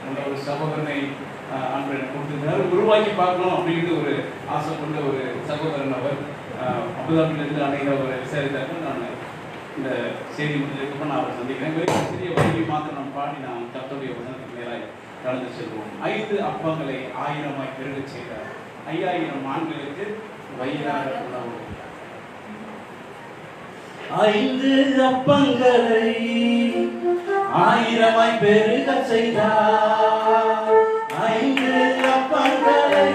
நல்ல ஒரு சகோதரனை ஆண்டு எனக்கு கொடுத்துருந்தார். உருவாக்கி பார்க்கணும் அப்படின்னு ஒரு ஆசை கொண்ட ஒரு சகோதரன் அவர். அபுதாபிலிருந்து அணைகிற ஒரு விசாரித்தார்கள். நான் இந்த செய்தி முடிஞ்சதுக்கப்புறம் நான் அவரை சந்திக்கிறேன். சிறிய வழி மாத்திரம் நாம் பாடி நாம் கர்த்தருடைய வசனத்துக்கு மேலாய் கடந்து செல்வோம். 5 அப்பங்களை 1000 பெருகச் செய்தார். 5000 ஆண்களுக்கு வயிறார உணவு. 5 அப்பங்களை 1000 பெருகச் செய்தார். 5 அப்பங்களை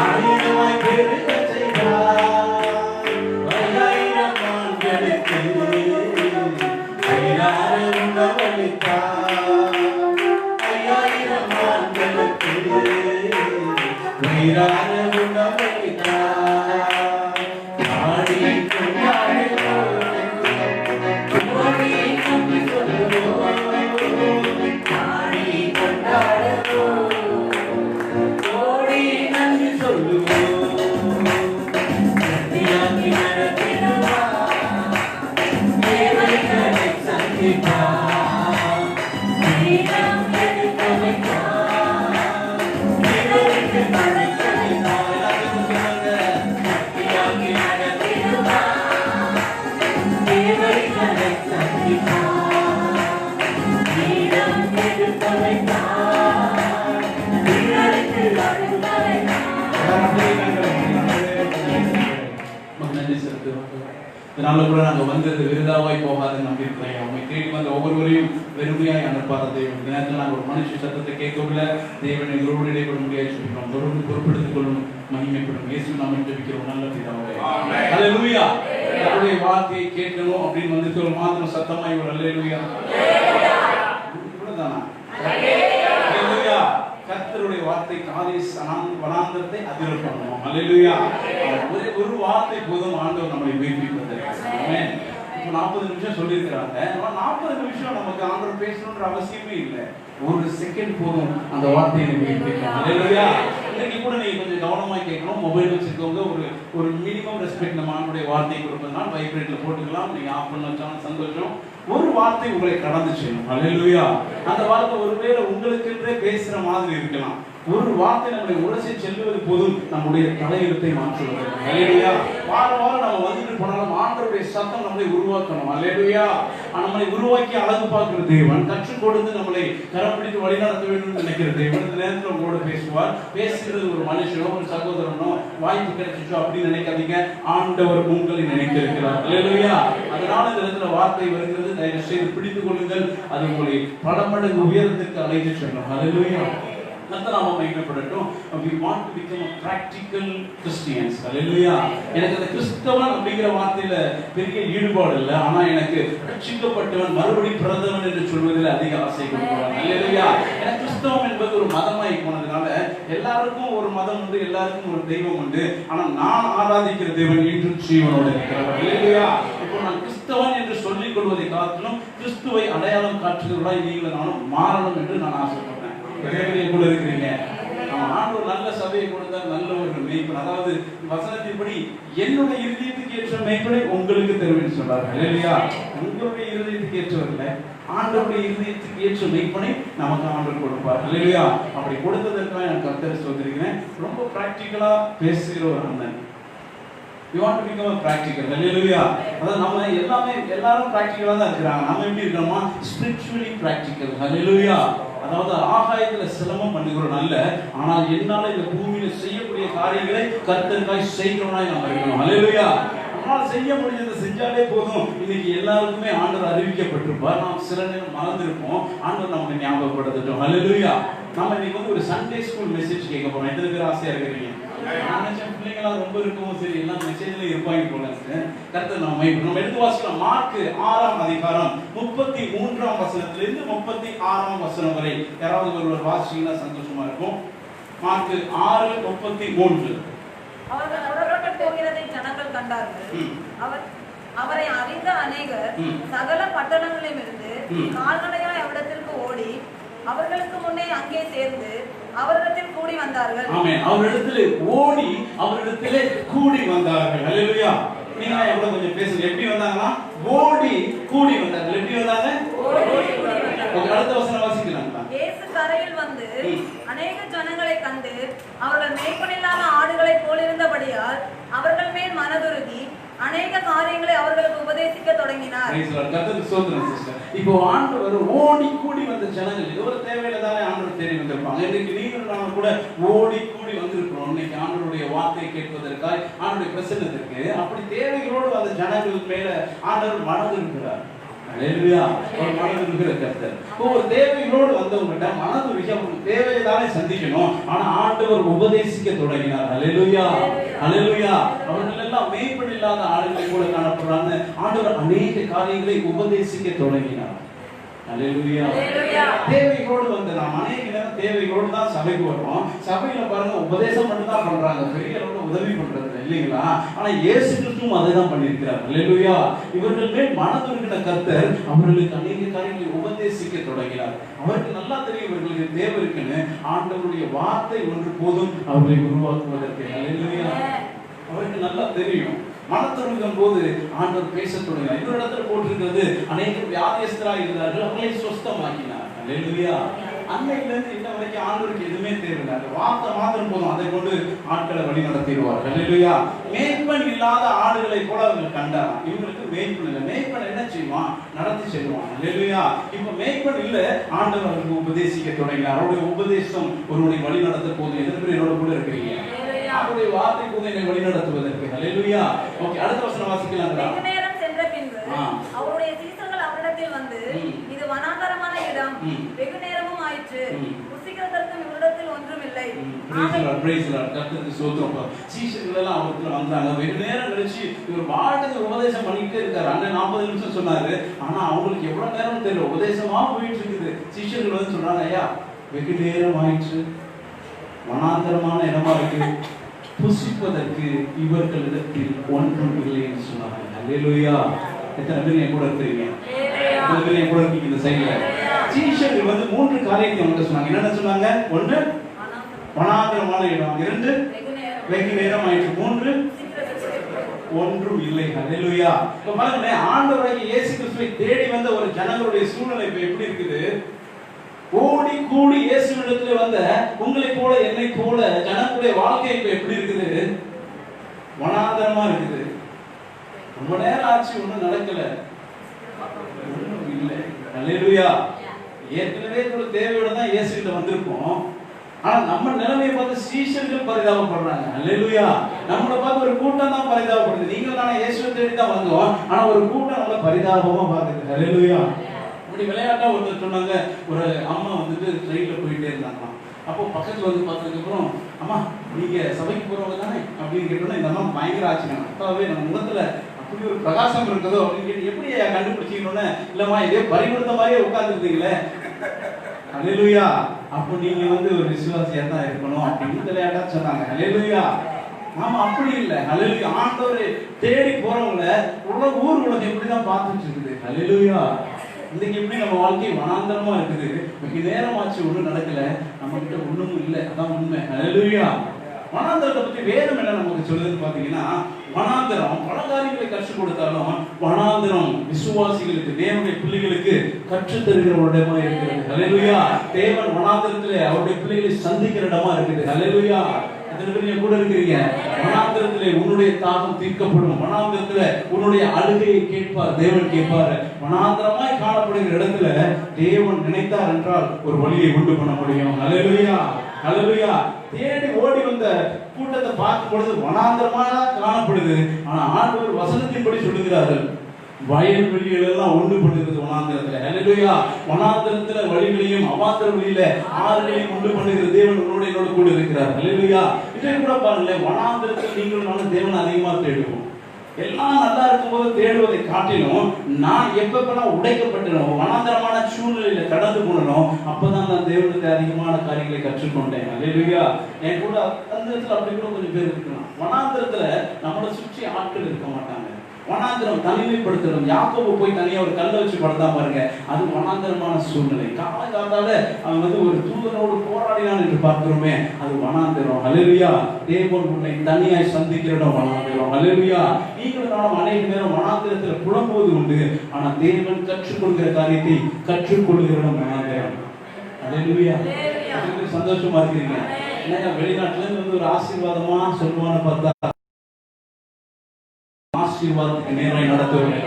1000 பெருகச் செய்தார். 5000 ஆண்களுக்கு வயிறார உணவளித்தார். 5000 ஆண்களுக்கு வயிறார உணவளித்தார். இதனால கூட நாங்கள் வந்தது விருதாவாய் போகாதுன்னு நம்பியிருக்கிறேன். அவங்க தேடி வந்த ஒவ்வொருவரையும் வெறுமையாய் அனுப்பாத தேவன். இந்த நேரத்தில் நாங்கள் ஒரு மனுஷ சத்தத்தை கேட்கவில்லை. தேவன் எங்களோடு இடைப்பட முடியாது சொல்லிக்கிறோம். தொடர்ந்து பொறுப்பெடுத்துக் கொள்ளும், மகிமைப்படும். இயேசு நாம ஜெபிக்கிறோம் நல்ல பிதாவே. அல்லேலூயா. அவருடைய வார்த்தையை கேட்கணும் அப்படின்னு வந்துட்டு ஒரு மாத்திரம் சத்தமாய் ஒரு அல்லேலூயா தானா? அல்லேலூயா. கர்த்தருடைய வார்த்தை காதேஸ் வனாந்தரத்தை அதிர பண்ணுவோம். அல்லேலூயா. ஒரு வார்த்தை போதும் ஆண்டவர் நம்மளை உயிர்ப்பிப்பதற்கு. ஆமென். இப்போ 40 நிமிஷம் சொல்லியிருக்கிறாங்க. 40 நிமிஷம் நமக்கு ஆண்டவர் பேசணுன்ற அவசியமே இல்லை. ஒரு செகண்ட் போதும் அந்த வார்த்தையை உயிர்ப்பிக்கணும். அல்லேலூயா. இன்னைக்கு கூட நீங்க கொஞ்சம் கவனமா கேட்கணும். மொபைல் வச்சிருக்கவங்க ஒரு மினிமம் ரெஸ்பெக்ட் நம்ம ஆண்டவருடைய வார்த்தையை கொடுப்பதனால வைப்ரேட்ல போட்டுக்கலாம். நீங்க ஆஃப் பண்ண வச்சாலும் சந்தோஷம். ஒரு வார்த்தை உங்களை கடந்து செல்லும். அல்லேலூயா. அந்த வார்த்தை ஒருவேளை உங்களுக்கென்றே பேசுற மாதிரி இருக்கலாம். ஒரு வார்த்தை நம்மளை உரசி செல்வது போதும் நம்முடைய தலையெழுத்தை மாற்றுவது. அல்லேலூயா. வாரம் வாரம் நம்ம வந்துட்டு போனாலும் ஆண்டவருடைய சத்தம் நம்மளை உருவாக்கணும். அல்லேலூயா. நம்மளை உருவாக்கி அழகு பார்க்கிற தேவன், கற்றுக் கொடுத்து நம்மளை கரம் பிடித்து வழிநடத்த வேண்டும் நினைக்கிற தேவன் இந்த நேரத்தில் உங்களோட பேசுவார். பேசுகிறது ஒரு மனுஷனோ ஒரு சகோதரனோ வாய்ப்பு கிடைச்சிச்சோ அப்படின்னு நினைக்காதீங்க. ஆண்டவர் உங்களை நினைத்திருக்கிறார். அல்லேலூயா. அதனால இந்த இடத்துல வார்த்தை வருகிறது. தயவு செய்து பிடித்துக் கொள்ளுங்கள். அது உங்களை பல மடங்கு உயரத்திற்கு அழைத்து செல்லும். அல்லேலூயா. கர்த்தராம மகிமைப்படட்டும். We want to become a practical Christians. Hallelujah. எனக்கு அந்த கிறிஸ்தவன் அப்படிங்கிற வார்த்தையில பெரிய ஈடுபாடு இல்லை. ஆனா எனக்கு ரட்சிக்கப்பட்டவன் மறுபடி பிறந்தவன் என்று சொல்வதில் அதிக ஆசை கொள்கிறேன். Hallelujah. எனக்கு கிறிஸ்தவம் என்பது ஒரு மதமாய் போனதுனால எல்லாருக்கும் ஒரு மதம் உண்டு, எல்லாருக்கும் ஒரு தெய்வம் உண்டு. ஆனா நான் ஆராதிக்கிற தேவன் இன்றும் ஜீவனோடு இருக்கிறார். Hallelujah. இப்போ நான் கிறிஸ்தவன் என்று சொல்லிக் கொள்வதை காட்டிலும் கிறிஸ்துவை அடையாளம் காட்டுகிறவர்களாய் நீங்களும் நானும் மாறணும் என்று நான் ஆசைப்படுறேன். கூட இருக்கிறீங்க. ஆண்டவர் நல்ல சபையை கொடுத்தார், நல்ல ஒரு மேய்ப்பன். அதாவது வசனத்தின்படி என்னுடைய இருதயத்துக்கு ஏற்ற மேய்ப்பனை உங்களுக்கு தருவேன் சொல்றாரு. அல்லேலூயா. உங்களுடைய இருதயத்துக்கு ஏற்றவர்கள ஆண்டவருடைய இருதயத்துக்கு ஏற்ற மேய்ப்பனை நமக்கு ஆண்டவர் கொடுப்பார். அல்லேலூயா. அப்படி கொடுத்ததற்காக நான் கர்த்தரை சொல்லிருக்கிறேன். ரொம்ப பிராக்டிகலா பேசுகிற ஒரு அண்ணன். You want to become a practical. Hallelujah. அதாவது நம்ம எல்லாரும் பிராக்டிகலா தான் இருக்கிறாங்க. நம்ம எப்படி இருக்கோமா? spiritually practical. Hallelujah. அதாவது ஆகாயத்துல சிரமம் பண்ணுகிறோம் அல்ல, ஆனால் என்னால இந்த பூமியில செய்யக்கூடிய காரியங்களை கர்த்தருக்காய் செய்கிறவனாய் நம்ம இருக்கணும். ஹல்லேலூயா. நம்மால் செய்ய முடிஞ்சதை செஞ்சாலே போதும். இன்னைக்கு எல்லாருக்குமே ஆண்டவர் அறிவிக்கப்பட்டிருப்பார். நாம் சில நேரம் மறந்துருப்போம். ஆண்டவர் நமக்கு ஞாபகப்படுத்தட்டும். ஹல்லேலூயா. நம்ம இன்னைக்கு ஒரு சண்டே ஸ்கூல் மெசேஜ் கேட்க போறோம். எத்தனை பேர் ஆசையா இருக்கிறீங்க? பிள்ளைங்களா ரொம்ப இருக்கவும் சரி எல்லாம் மெசேஜ்ல இருப்பாங்க போல இருக்கு. கர்த்தர் நம்ம எடுத்து வாசிக்கலாம். மார்க் 6ஆம் அதிகாரம் 33ஆம் வசனத்திலிருந்து 36ஆம் வசனம் வரை யாராவது ஒருவர் வாசிச்சீங்கன்னா சந்தோஷமா இருக்கும். மார்க் 6:33. அவர்கள் புறப்பட்டு போகிறதை ஜனங்கள் கண்டார்கள். அவரை அறிந்த அநேகர் சகல பட்டணங்களிலிருந்து கால்நடையாய் அவ்விடத்திற்கு ஓடி அவர்களுக்கு முன்னே அங்கே சேர்ந்து அவரிடத்தில் கூடி வந்தார்கள். ஆமென். அவரிடத்தில் ஓடி அவரிடத்திலே கூடி வந்தார்கள். ஹல்லேலூயா. நீங்க எவ்வளவு கொஞ்சம் பேசுங்க. எப்படி வந்தாங்களா? ஓடி கூடி வந்தார்கள். எப்படி வந்தாங்க? ஓடி கூடி வந்தார்கள். அடுத்த வசனம் வாசிக்கலாம்ங்களா? கரையில் வந்து அநேக ஜனங்களை கண்டு அவர்கள் மேய்ப்பனில்லாத ஆடுகளை போலிருந்தபடியால் அவர்கள் மேல் மனதுருகி அநேக காரியங்களை அவர்களுக்கு உபதேசிக்க தொடங்கினார். இப்போ ஆண்டவர் ஓடி கூடி வந்த ஜனங்கள் இது ஒரு தேவையில தானே ஆண்டவர் தேடி வந்திருப்பாங்க. இன்னைக்கு நீங்கள் நாம கூட ஓடி கூடி வந்திருக்கிறோம். இன்னைக்கு ஆண்டவருடைய வார்த்தையை கேட்பதற்காக ஆண்டவருடைய பிரசன்னத்திற்கு அப்படி தேவைகளோடு வந்த ஜனங்கள் மேல ஆண்டவர் மனது இருக்கிறார். ஹல்லேலூயா. ஒரு மனது இருக்கிற கர்த்தர். ஒரு தேவைகளோடு வந்தவங்ககிட்ட மனது விஷயம் தேவையை தானே சந்திக்கணும். ஆனா ஆண்டவர் உபதேசிக்க தொடங்கினார். ஹல்லேலூயா. ஹல்லேலூயா. அவர்கள் எல்லாம் மேய்ப்பன் இல்லாத ஆடுகளை போல காணப்படுறாங்க. ஆண்டவர் அநேக காரியங்களை உபதேசிக்க தொடங்கினார். ஹல்லேலூயா. தேவைகளோடு வந்து நாம் அநேக நேரம் தேவைகளோடு தான் சபைக்கு வரோம். சபையில பாருங்க உபதேசம் மட்டும் தான் பண்றாங்க, பெரிய அளவுல உதவி பண்றது இல்லைங்களா? ஆனா இயேசு கிறிஸ்துவும் அதை தான் பண்ணியிருக்கிறார். ஹல்லேலூயா. இவர்கள் மேல் மனதுருகின கர்த்தர் அவர்களுக்கு அநேக காரியங்களை உபதேசிக்க தொடங்கினார். அவருக்கு நல்லா தெரியும் இவர்களுக்கு தேவை இருக்குன்னு. ஆண்டவருடைய வார்த்தை ஒன்று போதும் அவர்களை உருவாக்குவதற்கு. ஹல்லேலூயா. அவருக்கு நல்லா தெரியும். மனத்துருகும் போது ஆண்டவர் பேச தொடங்கினார். இன்னொரு இடத்துல போட்டிருக்கிறது அநேக வியாதியஸ்தராக இருந்தார்கள், அவர்களை சுஸ்தமாக்கினார். ஹல்லேலூயா. அன்னையில இருந்து இன்ன வரைக்கும் ஆண்டவருக்கு எதுவுமே தேவையில்லை. அந்த வார்த்தை மாத்திரம் போதும், அதை கொண்டு ஆட்களை வழி நடத்திடுவார். ஹல்லேலூயா. மேய்ப்பன் இல்லாத ஆடுகளை போல அவர்கள் கண்டாராம். இவங்களுக்கு மேய்ப்பன் இல்லை. மேய்ப்பன் என்ன செய்வான்? நடத்தி செல்வான். ஹல்லேலூயா. இப்ப மேய்ப்பன் இல்ல, ஆண்டவர் அவருக்கு உபதேசிக்க தொடங்கினார். அவருடைய உபதேசம் ஒருவனை வழி நடத்த போது எத்தனை பேர் என்னோட கூட இருக்கிறீங்க? அவருடைய வார்த்தை கூட என்னை வழி நடத்துவதற்கு. ஹல்லேலூயா. ஓகே, அடுத்த வசனம் வாசிக்கலாங்களா? வெகு நேரம் சென்ற பின்பு அவருடைய சீசர்கள் அவரிடத்தில் வந்து, இது வனாந்தரமான இடம், வெகு நேரமும் ஆயிற்று, புசிக்கிறதற்கு இவரிடத்தில் ஒன்றும் இல்லை. கர்த்தருக்கு ஸ்தோத்திரம். சீஷர்கள் எல்லாம் அவர்கிட்ட வந்தாங்க. வெகு நேரம் கழிச்சு இவர் வாழ்க்கை உபதேசம் பண்ணிக்கிட்டே இருக்காரு. அண்ணன் 40 நிமிஷம் சொன்னாரு. ஆனா அவங்களுக்கு எவ்வளவு நேரம் தெரியல, உபதேசமா போயிட்டு இருக்குது. சீஷர்கள் வந்து சொல்றாங்க, ஐயா வெகு நேரம் ஆயிற்று, வனாந்தரமான இடமா இருக்கு, புசிப்பதற்கு இவர்களிடத்தில் ஒன்றும் இல்லை என்று சொன்னாங்க. ஹல்லேலூயா. எத்தனை பேர் என் கூட இருக்கிறீங்க? எத்தனை பேர் என் கூட இருக்கீங்க இந்த சைடுல? சீஷர்கள் வந்து 3 காரியத்தை அவங்க சொன்னாங்க. என்னென்ன சொன்னாங்க? 1 வனாந்தரமான இடம், 2 வெகு நேரம் ஆயிற்று, 3 ஒன்றும் இல்லை. ஹல்லேலூயா. இப்ப பாருங்க, ஆண்டவராகிய இயேசு கிறிஸ்துவை தேடி வந்த ஒரு ஜனங்களுடைய சூழ்நிலை இப்ப எப்படி இருக்குது? ஓடி கூடி இயேசுவிடத்துல வந்த உங்களை போல என்னை போல ஜனங்களுடைய வாழ்க்கை இப்ப எப்படி இருக்குது? வனாந்தரமா இருக்குது. ரொம்ப நேரம் ஆச்சு, ஒண்ணும் நடக்கல, ஒண்ணும் இல்லை. ஹல்லேலூயா. ஏற்கனவே ஒரு தேவையோட தான் இயேசு கிட்ட வந்திருக்கோம். ஆனா நம்ம நிலைமையை பார்த்து சீஷர்கள் பரிதாபப்படுறாங்க. ஹல்லேலூயா. நம்மளை பார்த்து ஒரு கூட்டம் தான் பரிதாபப்படுது. நீங்க தானே இயேசுவை தேடி தான் வந்தோம், ஆனா ஒரு கூட்டம் நம்மளை பரிதாபமா பாக்குது. ஹல்லேலூயா. விளையாட்டா ஒருத்தர் சொன்னாங்க, ஒரு அம்மா வந்துட்டு ட்ரெயின்ல போயிட்டே இருந்தாங்களாம். அப்போ பக்கத்துல வந்து பார்த்ததுக்கு அப்புறம், அம்மா நீங்க சபைக்கு போறவங்க தானே அப்படின்னு கேட்டோன்னா இந்த அம்மா பயங்கர ஆச்சுங்க. அப்பாவே நம்ம முகத்துல அப்படி ஒரு பிரகாசம் இருக்குதோ அப்படின்னு கேட்டு எப்படி கண்டுபிடிச்சிக்கணும்னு, இல்லம்மா இதே பறிகொடுத்த மாதிரியே உட்கார்ந்துருந்தீங்களே. ஹல்லேலூயா. அப்போ நீங்க வந்து ஒரு விசுவாசியா தான் இருக்கணும் அப்படின்னு விளையாட்டா சொன்னாங்க. ஹல்லேலூயா. ஆமா, அப்படி இல்லை. ஹல்லேலூயா. ஆண்டவரை தேடி போறவங்கள ஊர் உலகம் எப்படிதான் பார்த்துட்டு இருக்குது. ஹல்லேலூயா. இன்னைக்கு எப்படி நம்ம வாழ்க்கை வனாந்தரமா இருக்குது. வெகு நேரமாச்சு, ஒன்றும் நடக்கல, நம்ம கிட்ட ஒண்ணும் இல்லை. அதான் உண்மை. ஹல்லேலூயா. வனாந்தரத்தை பத்தி வேதம் என்ன நமக்கு சொல்லுதுன்னு பாத்தீங்கன்னா, வனாந்தரம் பல காரியங்களை கற்றுக் கொடுத்தாலும் வனாந்தரம் விசுவாசிகளுக்கு, தேவனுடைய பிள்ளைகளுக்கு கற்றுத் தருகிற ஒரு இடமா இருக்கிறது. ஹல்லேலூயா. தேவன் வனாந்தரத்திலே அவருடைய பிள்ளைகளை சந்திக்கிற இடமா இருக்குது. ஹல்லேலூயா. கூட இருக்கிறீங்க. வனாந்தரத்திலே உன்னுடைய தாகம் தீர்க்கப்படும். வனாந்தரத்திலே உன்னுடைய அழுகையை கேட்பார் தேவன், கேட்பார். வனாந்தரமாய் காணப்படுகிற இடத்துல தேவன் நினைத்தார் என்றால் ஒரு வழியை உண்டு பண்ண முடியும். ஹல்லேலூயா. ஹல்லேலூயா. தேடி ஓடி வந்த கூட்டத்தை பார்க்கும் பொழுது வனாந்தரமா காணப்படுது. ஆனா ஆண்டவர் வசனத்தின்படி சொல்லுகிறார்கள், வயல்வெளிகள் எல்லாம் ஒன்று பண்ணுகிறது வனாந்தரத்துல. ஹல்லேலூயா. வனாந்தரத்துல வழிகளையும் அவாந்தர வழியில ஆறுகளையும் ஒன்று பண்ணுகிற தேவன் உன்னோட என்னோட கூட இருக்கிறார். ஹல்லேலூயா. இதை கூட பாருங்க, வனாந்தரத்தில் நீங்கள் நானும் தேவன் அதிகமா தேடுவோம். எல்லாம் நல்லா இருக்கும்போது தேடுவதை காட்டிலும் நான் எப்பெல்லாம் உடைக்கப்பட்டனும், வனாந்தரமான சூழ்நிலையில கடந்து போனனும், அப்பதான் நான் தேவனுக்கு அதிகமான காரியங்களை கற்றுக்கொண்டேன். ஹல்லேலூயா. என் கூட அந்த இடத்துல அப்படி கூட கொஞ்சம் பேர் இருக்கலாம். வனாந்தரத்துல நம்மளை சுற்றி ஆட்கள் இருக்க மாட்டாங்க. வனாந்தரம் தனிமைப்படுத்தணும். யாக்கோபு போய் தனியா ஒரு கல்லை வச்சு படுத்தா பாருங்க, அது வனாந்தரமான சூழ்நிலை. காலகாலத்தால அவன் வந்து ஒரு தூதனோடு போராடினான் என்று பார்க்கிறோமே, அது வனாந்தரம். ஹல்லேலூயா. தேவன் உன்னை தனியாய் சந்திக்கிற இடம் வனாந்தரம். ஹல்லேலூயா. நீங்களும் நானும் அநேக நேரம் வனாந்தரத்துல புலம்புவது உண்டு. ஆனா தேவன் கற்றுக்கொள்கிற காரியத்தை கற்றுக்கொள்கிற இடம் வனாந்தரம். அல்லேலூயா. அல்லேலூயா. எத்தனை சந்தோஷமா இருக்கீங்க? ஏன்னா வெளிநாட்டுல இருந்து வந்து ஒரு ஆசீர்வாதமா சொல்லுவான்னு பார்த்தா ஆசீர்வாதத்துக்கு நேராய் நடத்துவாங்க.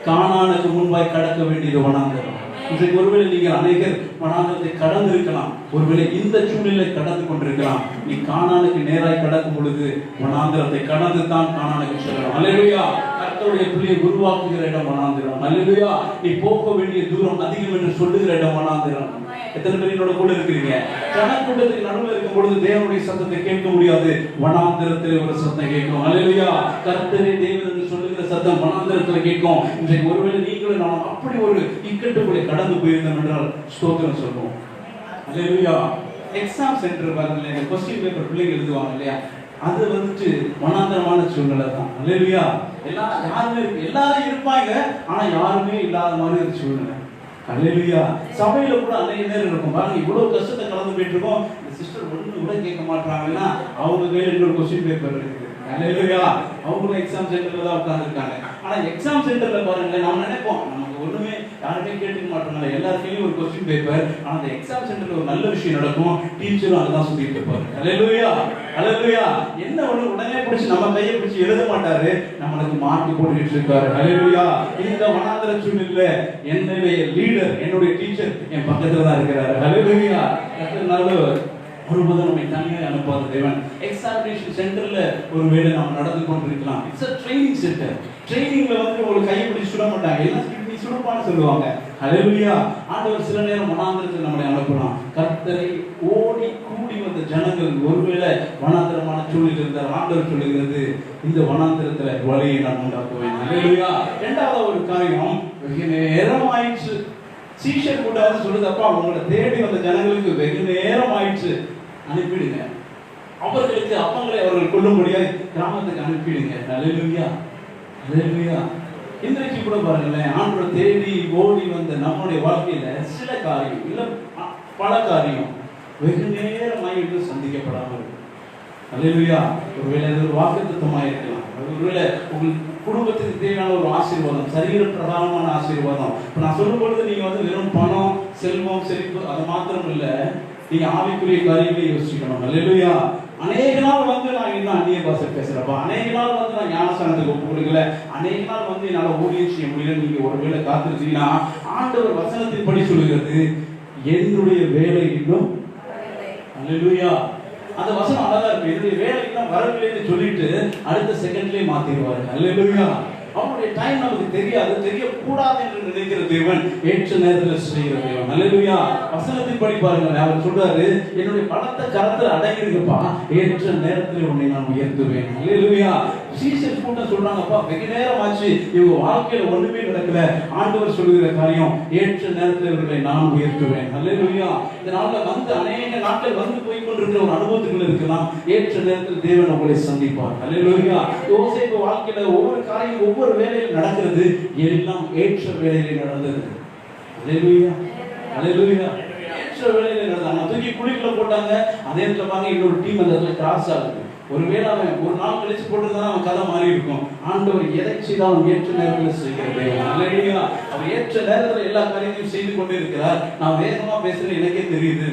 கானானுக்கு முன்பாய் கடக்க வேண்டியது வனாந்தரம். இன்றைக்கு ஒருவேளை நீங்கள் அநேகர் வனாந்தரத்தை கடந்து இருக்கலாம், ஒருவேளை இந்த சூழ்நிலை கடந்து கொண்டிருக்கலாம். நீ கானானுக்கு நேராய் கடக்கும் பொழுது வனாந்தரத்தை கடந்து தான் கானானுக்கு செல்லணும். அல்லேலூயா. கர்த்தருடைய பிள்ளையை உருவாக்குகிற இடம் வனாந்தரம். அல்லேலூயா. நீ போக வேண்டிய தூரம் அதிகம் என்று சொல்லுகிற இடம் வனாந்தரம். எத்தனை பேர் என்னோட கூட இருக்கிறீங்க? ஜனக்கூட்டத்துக்கு நடுவில் இருக்கும் பொழுது தேவனுடைய சத்தத்தை கேட்க முடியாது, வனாந்தரத்தில் ஒரு சத்தம் கேட்கும். அல்லேலூயா. கர்த்தரே தேவன் என்று சொல்லுகிற சத்தம் வனாந்தரத்தில் கேட்கும். இன்றைக்கு ஒருவேளை நீங்களும் நான் அப்படி ஒரு இக்கட்டுக்குள்ளே கடந்து போயிருந்தோம் என்றால் ஸ்தோத்திரம் சொல்லுவோம். அல்லேலூயா. எக்ஸாம் சென்டர் பாருங்களேன், இந்த கொஸ்டின் பேப்பர் பிள்ளைங்க எழுதுவாங்க இல்லையா, அது வந்துட்டு வனாந்தரமான சூழ்நிலை தான். அல்லேலூயா. எல்லாரும் இருப்பாங்க, ஆனா யாருமே இல்லாத மாதிரி ஒரு சூழ்நிலை. அல்லேலூயா. சபையில கூட அநேக நேரம் இருக்கும் பாருங்க, இவ்வளவு கஷ்டத்தை கடந்து போயிட்டு இருக்கோம், இந்த சிஸ்டர் ஒண்ணு கூட கேட்க மாட்டாங்கன்னா அவங்க கையில இன்னொரு கொஸ்டின் பேப்பர் இருக்கு. அல்லேலூயா. அவங்களும் எக்ஸாம் சென்டர்ல தான் உட்கார்ந்துருக்காங்க. ஆனா எக்ஸாம் சென்டர்ல பாருங்களேன், நம்ம நினைப்போம் நமக்கு ஒண்ணுமே யாருமே கேட்டுக்க மாட்டோம்ல, எல்லாருக்கையும் ஒரு கொஸ்டின் பேப்பர். ஆனா அந்த எக்ஸாம் சென்டர்ல ஒரு நல்ல விஷயம் நடக்கும், டீச்சரும் அதுதான் சொல்லிட்டு இருப்பாரு. அல்லேலூயா. அல்லேலூயா. என்ன ஒண்ணு உடனே பிடிச்சி நம்ம கையை பிடிச்சி எழுத மாட்டாரு, நம்மளுக்கு மார்க் போட்டுக்கிட்டு இருக்காரு. அல்லேலூயா. இந்த வனாந்தர சூழ்நிலை என்னுடைய லீடர், என்னுடைய டீச்சர் என் பக்கத்துல தான் இருக்கிறாரு. அல்லேலூயா. ஒருபோது நம்மை தனியாக அனுப்பாத தேவன். எக்ஸாமினேஷன் சென்டர்ல ஒருவேளை நாம் நடந்து கொண்டிருக்கலாம். It's a training centre. ட்ரைனிங்ல வந்து உங்களுக்கு கையை பிடிச்சி சுட மாட்டாங்க, எல்லாம் நீ சுடுப்பான்னு சொல்லுவாங்க. அல்லேலூயா. ஆண்டவர் சில நேரம் வனாந்தரத்தில் நம்மளை அனுப்பலாம். கர்த்தரை ஓடி கூடி வந்த ஜனங்கள் ஒருவேளை வனாந்தரமான சூழலில் இருந்தால் ஆண்டவர் சொல்லுகிறது, இந்த வனாந்தரத்துல வழியை நான் உண்டாக்குவேன். அல்லேலூயா. இரண்டாவது ஒரு காரியம், வெகு நேரம் ஆயிடுச்சு. சீஷர் கூட்டாவது சொல்லுது, அப்பா உங்களை தேடி வந்த ஜனங்களுக்கு வெகு நேரம் ஆயிடுச்சு, அனுப்பிடுங்க. அவர்களுக்கு அப்பங்களை அவர்கள் கொள்ளும்படியாக கிராமத்துக்கு அனுப்பிடுங்க. அல்லேலூயா. அல்லேலூயா. இன்றைக்கு கூட பாருங்களேன், ஆண்டவர் தேடி ஓடி வந்த நம்முடைய வாழ்க்கையில சில காரியம் இல்ல பல காரியம் வெகு நேரம் ஆகிட்டு சந்திக்கப்படாமல். அல்லேலூயா. ஒருவேளை அது ஒரு வாக்குத்தத்தமாக இருக்கலாம், ஒருவேளை உங்கள் குடும்பத்துக்கு தேவையான ஒரு ஆசீர்வாதம், சரீர பிரதானமான ஆசீர்வாதம். இப்போ நான் சொல்லும் பொழுது நீங்க வந்து வெறும் பணம், செல்வம், செழிப்பு அது மாத்திரம் இல்ல, நீங்க ஆவிக்குரிய காரியங்களை யோசிக்கணும். அல்லேலூயா. அநேக நாள் வந்து நான் இன்னும் அந்நிய பாஷை பேசுறப்பா, அநேக நாள் வந்து நான் ஞானஸ்தானத்துக்கு ஒப்பு கொடுக்கல, அநேக நாள் வந்து என்னால ஊழியம் செய்ய முடியல, நீங்க ஒருவேளை காத்திருந்தீங்கன்னா ஆண்டவர் வசனத்தின் படி சொல்லுகிறது, என்னுடைய வேலை இன்னும். அல்லேலூயா. அந்த வசனம் அழகா இருக்கு, என்னுடைய வேலை இன்னும் வரவில்லைன்னு சொல்லிட்டு அடுத்த செகண்ட்லயே மாத்திடுவாரு. அல்லேலூயா. அவருடைய டைம் நமக்கு தெரியாது, தெரியக்கூடாது என்று நினைக்கிற தேவன் ஏற்ற நேரத்தில் செய்கிற தேவன். அல்லேலூயா. வசனத்தின் படி பாருங்க, அவர் சொல்றாரு, என்னுடைய பலத்த கரத்தில் அடங்கிருக்கப்பா, ஏற்ற நேரத்தில் உன்னை நான் உயர்த்துவேன். அல்லேலூயா. சீசர் கூட்டம் சொல்றாங்கப்பா, வெகு நேரம் ஆச்சு, இவங்க வாழ்க்கையில ஒண்ணுமே நடக்கல, ஆண்டவர் சொல்லுகிற காரியம் ஏற்ற நேரத்தில் இவர்களை நான் உயர்த்துவேன். அல்லேலூயா. இந்த நாள்ல வந்து அநேக நாட்கள் வந்து போய் கொண்டிருக்கிற ஒரு அனுபவத்துக்குள்ள இருக்கலாம், ஏற்ற நேரத்தில் தேவன் உங்களை சந்திப்பார். அல்லேலூயா. யோசேப்பு வாழ்க்கையில ஒவ்வொரு காரியம் ஒவ்வொரு வேலையில் நடக்கிறது, எல்லாம் ஏற்ற வேலையில் நடந்தது. அல்லேலூயா. அல்லேலூயா. ஏற்ற வேலையில் நடந்தாங்க. தூக்கி குழிக்குள்ள போட்டாங்க, அதே இடத்துல பாருங்க இன்னொரு டீம் அந்த இடத்துல கிராஸ் ஆகுது. ஒருவேளை அவன் ஒரு நாள் கழிச்சு போட்டுருந்தா அவன் கதை மாறி இருக்கும். ஆண்டவர் எதை செய்தாலும் ஏற்ற நேரத்தில் செய்கிறது. அல்லேலூயா. அவர் ஏற்ற நேரத்தில் எல்லா காரியத்தையும் செய்து கொண்டே இருக்கிறார். நான் வேகமா பேசுறேன் எனக்கே தெரியுது,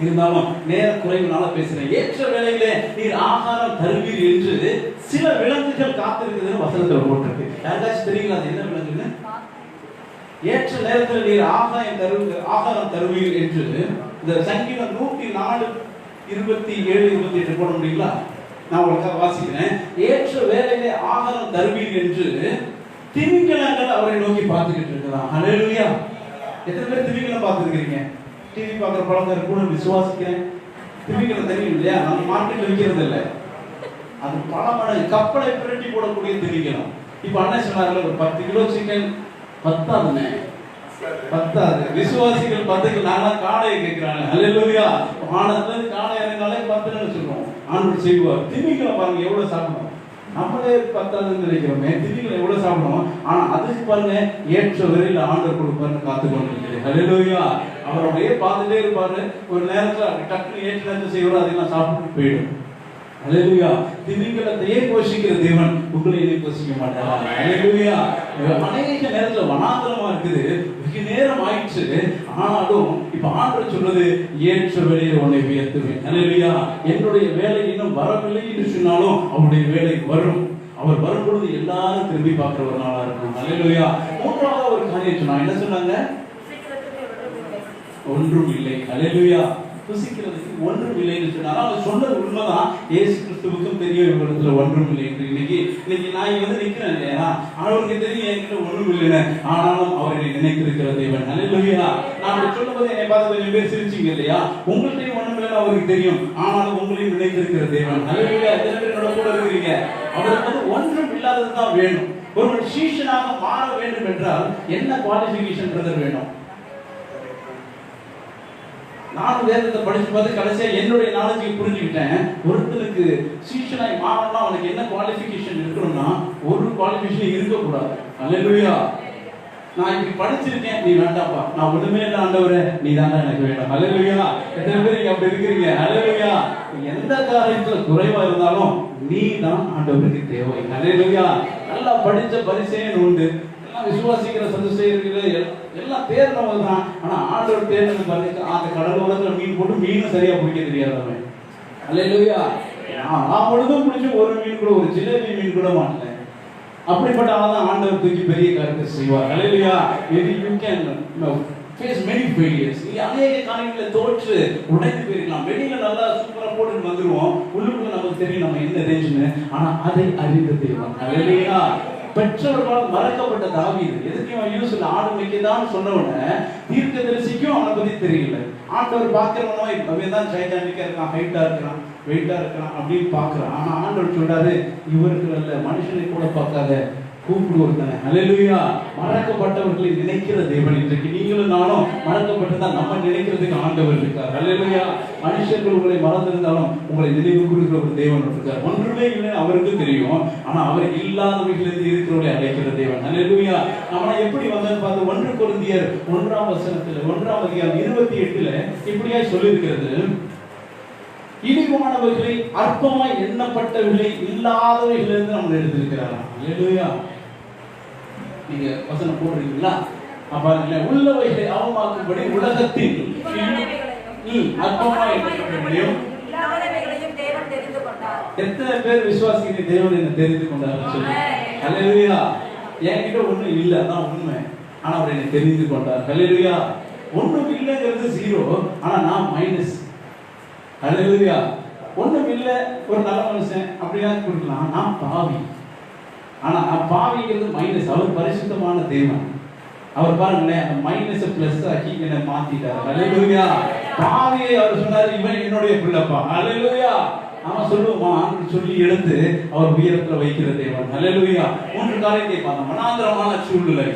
இருந்தாலும் நேர குறைவுனால பேசுறேன். ஏற்ற வேளையிலே நீர் ஆகாரம் தருவீர் என்று சில விலங்குகள் காத்திருக்குதுன்னு வசனத்துல போட்டிருக்கு. யாருக்காச்சும் தெரியுங்களா அது என்ன விலங்குன்னு? ஏற்ற நேரத்தில் நீர் ஆகாரம் தருவீர் என்று இந்த சங்கீதம் 104 27 28 போட முடியுங்களா? நான் உங்களுக்காக வாசிக்கிறேன். ஏற்ற வேளையிலே ஆகாரம் தருவீர் என்று திமிங்கலங்கள் அவரை நோக்கி பார்த்துக்கிட்டு இருக்கிறான். அல்லேலூயா. எத்தனை பேர் திமிங்கலம் பார்த்துருக்கீங்க? டிவி பார்க்குற பழக்கம் கூட விசுவாசிக்கிறேன். திமிங்கலம் தெரியும் இல்லையா? நம்ம மார்க்கெட்ல விற்கிறது இல்லை, அது பல மடங்கு கப்பலை பிரட்டி போடக்கூடிய திமிங்கலம். இப்ப அண்ணன் சொன்னார்கள், ஒரு 10 கிலோ சிக்கன் பத்தாதுன்னு, பத்தாது. விசுவாசிகள் 10 கிலோ, நான்லாம் காடையை கேட்கிறாங்க. அல்லேலூயா. வானத்துல இருந்து காடை இறங்கினாலே 10ன்னு சொல்றோம், ஆண்டவர் செய்வார். திமிங்கலம் பாருங்க எவ்வளவு சாப்பிடும், நம்மளே 10ன்னு நினைக்கிறோமே, திமிங்கலம் எவ்வளவு சாப்பிடும். ஆனா அதுக்கு பாருங்க ஏற்ற வரையில் ஆண்டவர் கொடுப்பாருன்னு காத்து கொண்டிருக்கிறது. அல்லேலூயா. அவருடைய பார்த்துட்டே இருப்பாரு. ஒரு நேரத்துல டக்குனு ஏற்ற நேரத்தை செய்வாரு, அதெல்லாம் சாப்பிட்டு போயிடும். ஹalleluya. திமிங்கலத்தையே போஷிக்கிற தேவன் உங்களையே போஷிக்க மாட்டார். ஹalleluya. அநேக நேரத்துல வனாந்தரமா இருக்குது, வெகு நேரம் ஆயிடுச்சு, ஆனாலும் இப்ப ஆண்டவர் சொல்றது ஏற்ற வேளையில் உன்னை உயர்த்துவேன். ஹalleluya. என்னுடைய வேலை இன்னும் வரவில்லை என்று சொன்னாலும் அவருடைய வேலை வரும். அவர் வரும்பொழுது எல்லாரும் திரும்பி பார்க்கிற ஒரு நாளா இருக்கும். ஹalleluya. மூன்றாவது ஒரு காரியம் சொன்னா என்ன சொன்னாங்க? ஒன்றும் இல்லை. ஹalleluya. புசிக்கிறதுக்கு ஒன்றும் இல்லைன்னு சொன்னாங்க. அவங்க சொன்னது உண்மைதான். இயேசு கிறிஸ்துவுக்கும் தெரியும் இவரிடத்துல ஒன்றும் இல்லை என்று. இன்னைக்கு நான் இங்க வந்து நிக்கிறேன் இல்லையா, அவருக்கு தெரியும் என்கிட்ட ஒன்றும் இல்லைன்னு. ஆனாலும் அவரை நினைத்திருக்கிற தேவன். ஹalleluya. நான் சொல்லும்போது என்னை பார்த்து கொஞ்சம் பேர் சிரிச்சீங்க இல்லையா, உங்கள்கிட்ட ஒன்றும் இல்லைன்னு அவருக்கு தெரியும், ஆனாலும் உங்களையும் நினைத்திருக்கிற தேவன். ஹalleluya. எத்தனை பேர் என்னோட கூட இருக்கிறீங்க? அவருக்கு வந்து ஒன்றும் இல்லாததுதான் வேணும். ஒரு சீஷனாக மாற வேண்டும் என்றால் என்ன குவாலிஃபிகேஷன் பிரதர் வேணும்? நான் வேதத்தை படிச்சு பார்த்து கடைசியா என்னுடைய நாலேஜை புரிஞ்சுக்கிட்டேன். ஒருத்தருக்கு சீஷனாய் மாறணும்னா அவனுக்கு என்ன குவாலிஃபிகேஷன் இருக்கணும்னா, ஒரு குவாலிஃபிகேஷன் இருக்கக்கூடாது. ஹalleluya. நான் இப்படி படிச்சிருக்கேன், நீ வேண்டாப்பா, நான் ஒண்ணுமே இல்லை ஆண்டவரே, நீ தானே எனக்கு வேணும். ஹalleluya. எத்தனை பேர் நீங்க அப்படி இருக்கிறீங்க? ஹalleluya. எந்த காரியத்துல குறைவா இருந்தாலும் நீ தான் ஆண்டவருக்கு தேவை. ஹalleluya. நல்லா படிச்ச பரிசேயன் உண்டு, விசுவாசிக்கிற சதுசேயர்கள் எல்லாம் தேர்ந்தவங்க தான். ஆனா ஆண்டவர் தேர்ந்தது பாருங்க, அந்த கடல் உலகத்துல மீன் போட்டு மீனும் சரியா பிடிக்க தெரியாதவன். ஹalleluya. நான் பொழுதும் பிடிச்ச ஒரு மீன் கூட, ஒரு ஜிலேபி மீன் கூட மாட்டேன். அப்படிப்பட்ட ஆளதான் ஆண்டவர் தூக்கி பெரிய காரியத்தை செய்வார். ஹalleluya. maybe you can face many failures. நீ அநேக காரியங்களை தோற்று உடைந்து போயிருக்கலாம். வெளியில நல்லா சூப்பரா போட்டு வந்துருவோம், உள்ளுக்குள்ள நமக்கு தெரியும் நம்ம என்ன ரேஞ்சுன்னு. ஆனா அதை அறிந்த தேவன். ஹalleluya. பெற்றவர்களால் மறக்கப்பட்ட தாவீது எதுக்கும் யூஸ் ஆடு மேய்க்கதான் சொன்னவன தீர்க்கதரிசிக்கும் அவனை பத்தி தெரியல. ஆண்டவர் பார்க்கிறவனோ அவன் தான் ஜெயகாண்டிக்கா இருக்கான், ஹைட்டா இருக்கிறான், வெயிட்டா இருக்கிறான் அப்படின்னு பாக்குறான். ஆனா ஆண்டவர் சொல்றாரு, இவருக்கு அல்ல, மனுஷனை கூட பார்க்காத கூப்பிடு ஒருத்தனை. ஹalleluya. மறக்கப்பட்டவர்களை நினைக்கிற தேவன். இன்றைக்கு நீங்களும் நானும் மறக்கப்பட்டதான் நம்ம நினைக்கிறதுக்கு ஆண்டவர் இருக்கார். ஹalleluya. மனுஷர்கள் உங்களை மறந்திருந்தாலும் உங்களை நினைவு கூறுகிற ஒரு தேவன் இருக்கார். ஒன்றுமே இல்லை அவருக்கு தெரியும், ஆனா அவர் இல்லாதவர்களிலிருந்து இருக்கிறவர்களை அழைக்கிற தேவன். ஹalleluya. நம்ம எப்படி வந்தது பார்த்து 1 கொரிந்தியர் 1ஆம் வசனத்துல 1ஆம் அதிகாரம் 28ல இப்படியே சொல்லி இருக்கிறது, இழிவானவர்களை அற்பமாய் எண்ணப்பட்டவர்களை இல்லாதவர்களிலிருந்து நம்ம எடுத்திருக்கிறாரா. ஹalleluya. நீங்க வசனம் போடுறீங்களா? அப்ப உள்ளவைகளை அவமாக்கும்படி உலகத்தில் அற்பமாய் எண்ணப்பட்டவர்களையும் தேவன் தெரிந்து கொண்டார். எத்தனை பேர் விசுவாசிகளை தேவன் என்ன தெரிந்து கொண்டார் சொல்லி? ஹalleluya. என்கிட்ட ஒண்ணும் இல்ல, அதான் உண்மை, ஆனா அவர் என்னை தெரிந்து கொண்டார். ஹalleluya. ஒண்ணும் இல்லைங்கிறது 0, ஆனா நான் மைனஸ். ஹalleluya. ஒண்ணும் இல்ல, ஒரு நல்ல மனுஷன் அப்படியா கொடுக்கலாம், நான் பாவி. ஆனா பாவிங்கிறது மைனஸ், அவர் பரிசுத்தமான தேவன். அவர் பாருங்களேன், அந்த மைனஸ் பிளஸ் ஆக்கி என்ன மாத்திட்டார். ஹalleluya. பாவியை அவர் சொன்னாரு, இவன் என்னுடைய பிள்ளைப்பா. ஹalleluya. அவன் சொல்லுவோமா சொல்லி எடுத்து அவர் உயரத்துல வைக்கிற தேவன். ஹalleluya. 3 காரியத்தை பார்த்தோம். மனாந்தரமான சூழ்நிலை,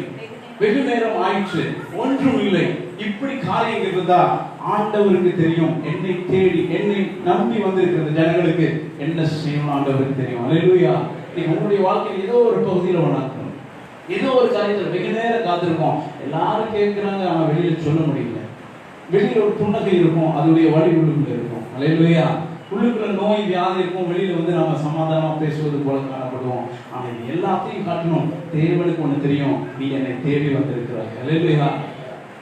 வெகு நேரம் ஆயிற்று, ஒன்றும் இல்லை, இப்படி காரியங்கள் இருந்தா ஆண்டவருக்கு தெரியும். என்னை தேடி என்னை நம்பி வந்திருக்கிற ஜனங்களுக்கு என்ன செய்யணும் ஆண்டவருக்கு தெரியும். ஹalleluya. நீங்க உங்களுடைய வாழ்க்கையில் ஏதோ ஒரு பகுதியில் ஒண்ணாக்கணும், ஏதோ ஒரு காரியத்தில் வெகு நேரம் காத்திருக்கோம், எல்லாரும் கேட்கிறாங்க, ஆனா வெளியில சொல்ல முடியல. வெளியில ஒரு புன்னகை இருக்கும், அதனுடைய வழி உள்ளுக்குள்ள இருக்கும். ஹalleluya. உள்ளுக்குள்ள நோய் வியாதி இருக்கும், வெளியில வந்து நம்ம சமாதானமா பேசுவது போல காணப்படுவோம். ஆனா இது எல்லாத்தையும் காட்டணும், தேவனுக்கு ஒண்ணு தெரியும், நீ என்னை தேடி வந்திருக்கிறாய். ஹalleluya.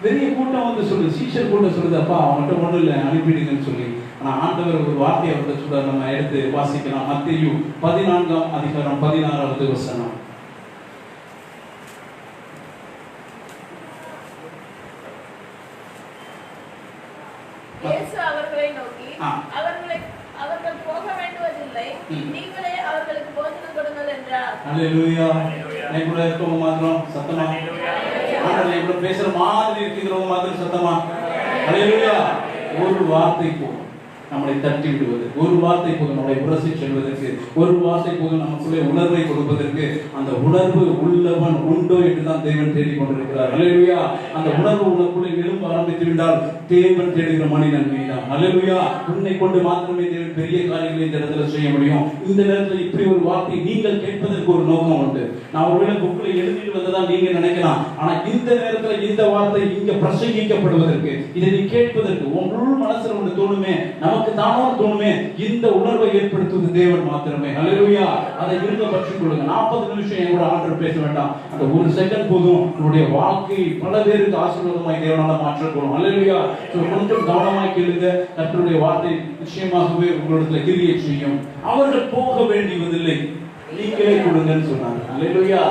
பெரிய கூட்டம் வந்து சொல்லு, சீஷர் கூட்டம் சொல்லுது, அப்பா அவன்கிட்ட ஒண்ணு இல்லை, அனுப்பிடுங்கன்னு சொல்லி. ஆனா ஆண்டவர் ஒரு வார்த்தையை அவர்கிட்ட சொல்றாரு, நம்ம எடுத்து வாசிக்கலாம். மத்தேயு 14ஆம் அதிகாரம் 16வது வசனம். இயேசு அவர்களை நோக்கி, அவர்கள் போக வேண்டுவதில்லை, நீங்களே அவர்களுக்கு போஜனம் கொடுங்கள் என்றார். ஹalleluya. எங்கூட இருக்கவங்க மாத்திரம் சத்தமா, ஆண்டவர் எங்கூட பேசுற மாதிரி இருக்கிறவங்க மாத்திரம் சத்தமா. ஹalleluya. ஒரு வார்த்தை போதும் நம்மளை தட்டி விடுவது, ஒரு வார்த்தை போதும் நம்மளை உரசி செல்வதற்கு, ஒரு வார்த்தை போதும் நமக்குள்ளே உணர்வை கொடுப்பதற்கு. அந்த உணர்வு உள்ளவன் உண்டோ என்றுதான் தேவன் தேடிக் கொண்டிருக்கிறார். ஹalleluya. அந்த உணர்வு உனக்குள்ளே எழும்ப ஆரம்பித்து விட்டால் தேவன் தேடுகிற மனிதன் நீதான். ஹalleluya. உன்னை கொண்டு மாத்திரமே தேவன் பெரிய காரியங்களை இந்த இடத்துல செய்ய முடியும். இந்த நேரத்தில் இப்படி ஒரு வார்த்தை நீங்கள் கேட்பதற்கு ஒரு நோக்கம் உண்டு. நான் ஒருவேளை புக்ல எழுதிட்டு வந்ததான் நீங்க நினைக்கலாம், ஆனா இந்த நேரத்தில் இந்த வார்த்தை இங்க பிரசங்கிக்கப்படுவதற்கு, இதை நீ கேட்பதற்கு உன் உள் மனசுல ஒன்று தோணுமே, நமக்கு நமக்கு தானோ தோணுமே, இந்த உணர்வை ஏற்படுத்துவது தேவன் மாத்திரமே. ஹல்லேலூயா. அதை இருக்க பற்றிக் கொள்ளுங்க. 40 நிமிஷம் என் கூட ஆண்டவர் பேச வேண்டாம். அந்த ஒரு செகண்ட் போதும் உங்களுடைய வாழ்க்கை பல பேருக்கு ஆசீர்வாதமாய் தேவனால மாற்றக்கூடும். ஹல்லேலூயா. கொஞ்சம் கவனமாய் கேளுங்க. கர்த்தருடைய வார்த்தை நிச்சயமாகவே உங்களிடத்துல கிரியை செய்யும். அவர்கள் போக வேண்டியதில்லை, நீங்களே கொடுங்கன்னு சொன்னாங்க. ஹல்லேலூயா.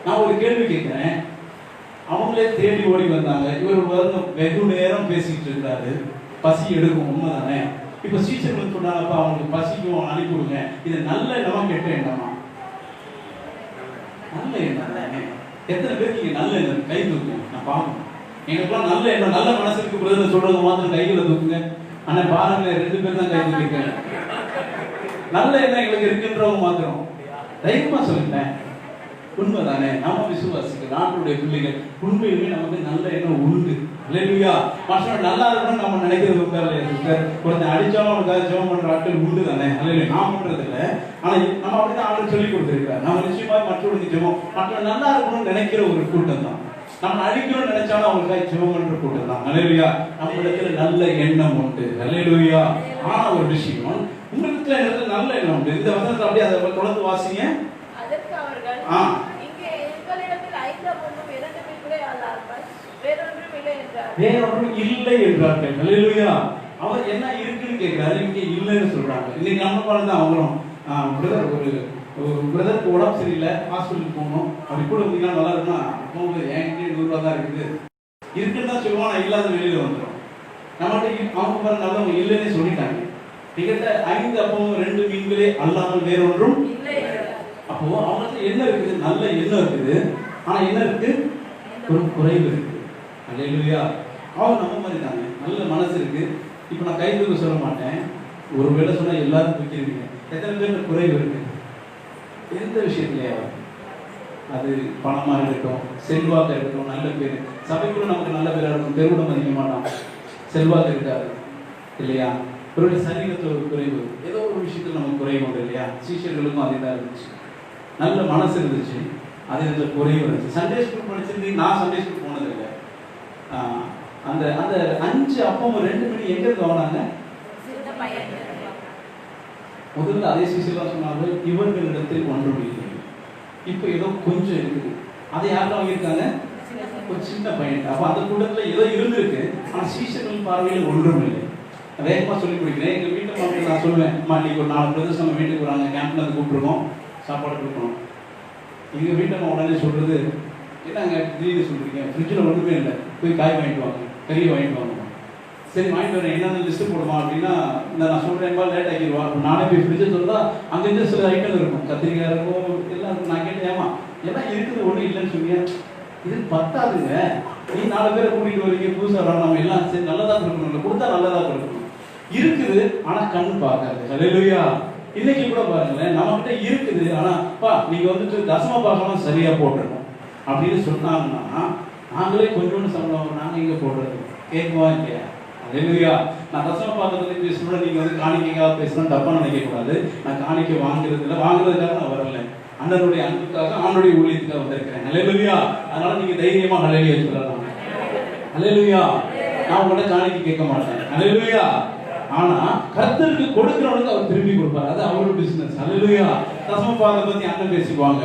நான் ஒரு கேள்வி கேட்கிறேன். அவங்களே தேடி ஓடி வந்தாங்க. இவர் வந்து வெகு நேரம் பேசிட்டு இருக்காரு, பசி எடுக்கும், உண்மைதானே? இப்ப சீசர்கள் சொன்னாங்கப்பா அவங்களுக்கு பசிக்கும், அனுப்பி கொடுங்க. இது நல்ல எண்ணமா கெட்ட எண்ணமா? நல்ல எண்ணம் தானே. எத்தனை பேருக்கு இங்க நல்ல எண்ணம் கை தூக்குங்க, நான் பார்க்கணும். எங்களுக்குலாம் நல்ல எண்ணம், நல்ல மனசு இருக்கு பிரதர் சொல்றது மாத்திரம் கைகளை தூக்குங்க. ஆனா பாருங்க 2 பேர் தான் கை தூக்கிருக்காங்க. நல்ல எண்ணம் எங்களுக்கு இருக்குன்றவங்க மாத்திரம் தைரியமா சொல்லுங்களேன். உண்மைதானே? நம்ம விசுவாசிகள், நாட்டுடைய பிள்ளைகள், உண்மையுமே நமக்கு நல்ல எண்ணம் உண்டு. ஹல்லேலூயா. மற்றவங்க நல்லா இருக்கணும்னு நம்ம நினைக்கிறது உண்டா இல்லையா சிஸ்டர்? ஒருத்தன் அடிச்சாலும் அவனுக்காக ஜெபம் பண்ற ஆட்கள் உண்டு தானே? ஹல்லேலூயா. நான் பண்றது இல்லை, ஆனா நம்ம அப்படிதான் ஆளுக்கு சொல்லி கொடுத்துருக்காரு. நம்ம நிச்சயமா மற்றவங்களுக்கு ஜெபம், மற்றவங்க நல்லா இருக்கணும்னு நினைக்கிற ஒரு கூட்டம் தான். நம்ம அடிக்கணும்னு நினைச்சாலும் அவங்களுக்காக ஜெபம் பண்ற கூட்டம் தான். ஹல்லேலூயா. நம்ம இடத்துல நல்ல எண்ணம் உண்டு. ஹல்லேலூயா. ஆனா ஒரு விஷயம், உங்களுக்கு நல்ல எண்ணம் உண்டு. இந்த வசனத்தை அப்படியே அதை தொடர்ந்து வாசிங்க. அதற்கு அவர்கள், இங்கே எங்களிடத்தில் 5 அப்பமும் 2 மீன்களே அல்லாமல் வேறொன்றும் இல்லை என்றார். வேறொன்றும் இல்லை என்றார்கள். ஹல்லேலூயா. அவர் என்ன இருக்குன்னு கேட்கிறாரு, இங்க இல்லைன்னு சொல்றாங்க. இன்னைக்கு நம்ம பாருங்க, அவங்களும் பிரதர் ஒரு பிரதருக்கு உடம்பு சரியில்லை, ஹாஸ்பிட்டலுக்கு போகணும், அப்படி கூட வந்தீங்கன்னா நல்லா இருக்குன்னா போகுது. என்கிட்ட 100 ரூபா தான் இருக்குது, இருக்குன்னு தான் சொல்லுவான். நான் இல்லாத வெளியில வந்துடும். நம்மகிட்ட அவங்க பாருங்க நல்லவங்க இல்லைன்னு சொல்லிட்டாங்க. கிட்ட 5 அப்பமும் 2 மீன்களே அல்லாமல் வேறொன்றும் இல்லை. அப்போ அவங்களுக்கு என்ன இருக்குது? நல்ல எண்ணம் இருக்குது. ஆனா என்ன இருக்கு? ஒரு குறைவு இருக்கு. ஹல்லேலூயா. அவங்க நம்ம மாதிரி தாங்க, நல்ல மனசு இருக்கு. இப்போ நான் கை தூக்க சொல்ல மாட்டேன், ஒரு வேளை சொன்னா எல்லாரும் தூக்கிடுவீங்க. எத்தனை பேருக்கு குறைவு இருக்கு? எந்த விஷயத்திலேயே அது பணமா இருக்கட்டும், செல்வாக்கு இருக்கட்டும், நல்ல பேர், சபைக்குள்ள நமக்கு நல்ல பேரா இருக்கும், பெருவிட மதிக்க மாட்டான், செல்வாக்கு இருக்காது இல்லையா? ஒரு சரீரத்தில் ஒரு குறைவு, ஏதோ ஒரு விஷயத்தில் நமக்கு குறைவு உண்டு இல்லையா? சீஷர்களுக்கும் அதே தான் இருந்துச்சு. நல்ல மனசு இருந்துச்சு, அது இந்த குறைவு இருந்துச்சு. சண்டே ஸ்கூல் படிச்சிருந்தீங்க, நான் சண்டே ஸ்கூல் போனது இல்லை. அந்த அந்த 5 அப்பமும் 2 மீன் எங்க இருந்து வாங்கினாங்க? முதல்ல அதே சீசெல்லாம் சொன்னாங்க, இவர்களிடத்தில் ஒன்றும் இல்லை. இப்போ ஏதோ கொஞ்சம் இருக்குது. அதை யாரும் வாங்கியிருக்காங்க? ஒரு சின்ன பையன். அப்போ அந்த கூட்டத்தில் ஏதோ இருந்திருக்கு, ஆனால் சீசர்கள் பார்வையில் ஒன்றும் இல்லை. வேகமாக சொல்லி கொடுக்கிறேன். எங்கள் வீட்டு மக்கள் நான் சொல்லுவேன், இன்னைக்கு ஒரு 4 பிரதர்ஸ் நம்ம வீட்டுக்கு வராங்க, கேம்ப்ல வந்து கூப்பிட்டுருக்கோம், சாப்பாடு கொடுக்கணும். எங்கள் வீட்டை உடனே சொல்றது, என்னங்க திடீர்னு சொல்றீங்க, ஃப்ரிட்ஜில் ஒன்றுமே இல்லை, போய் காய் வாங்கிட்டு வாங்க, கறி வாங்கிட்டு வாங்க. சரி வாங்கிட்டு வரேன், என்னென்ன லிஸ்ட்டு போடுமா அப்படின்னா, இந்த நான் சொல்கிறேன்பா லேட் ஆகிடுவா. நானே போய் ஃப்ரிட்ஜை சொல்றா, அங்கேருந்து சில ஐட்டம் இருக்கும், கத்திரிக்காய் இருக்கும், எல்லாம் இருக்கும். நான் கேட்டேன், ஏமா எல்லாம் இருக்குது, ஒன்றும் இல்லைன்னு சொன்னீங்க. இது பத்தாதுங்க, நீ 4 பேரை கூட்டிகிட்டு வரீங்க, புதுசாக வரோம், நம்ம எல்லாம் சரி நல்லதாக கொடுக்கணும், கொடுத்தா நல்லதாக கொடுக்கணும். இருக்குது ஆனா கண்ணு பார்க்காது. ஹல்லேலூயா. இன்னைக்கு கூட பாருங்களேன், நம்மகிட்ட இருக்குது, ஆனா பா நீங்க வந்துட்டு தசம பாகம்லாம் சரியா போட்டுருக்கோம் அப்படின்னு சொன்னாங்கன்னா, நாங்களே கொஞ்சோண்டு சம்பளம் நாங்க இங்க போடுறது கேட்குவா இல்லையா? ஹல்லேலூயா. நான் தசம பாகத்தை பேசணும், நீங்க வந்து காணிக்கைக்காக பேசணும், தப்பா நினைக்க கூடாது. நான் காணிக்கை வாங்குறதுக்காக நான் வரல, அண்ணனுடைய அன்புக்காக, ஆண்டுடைய ஊழியத்துக்காக வந்திருக்கிறேன். ஹல்லேலூயா. அதனால நீங்க தைரியமா ஹல்லேலூயா சொல்லலாம். ஹல்லேலூயா. நான் உங்கள்ட்ட காணிக்கை கேட்க மாட்டேன். ஹல்லேலூயா. ஆனா கர்த்தருக்கு கொடுக்கிறவனுக்கு அவர் திரும்பி கொடுப்பாரு, அது அவரோட பிசினஸ். ஹல்லேலூயா. தசம பாகத்தை பத்தி அண்ணன் பேசிக்குவாங்க.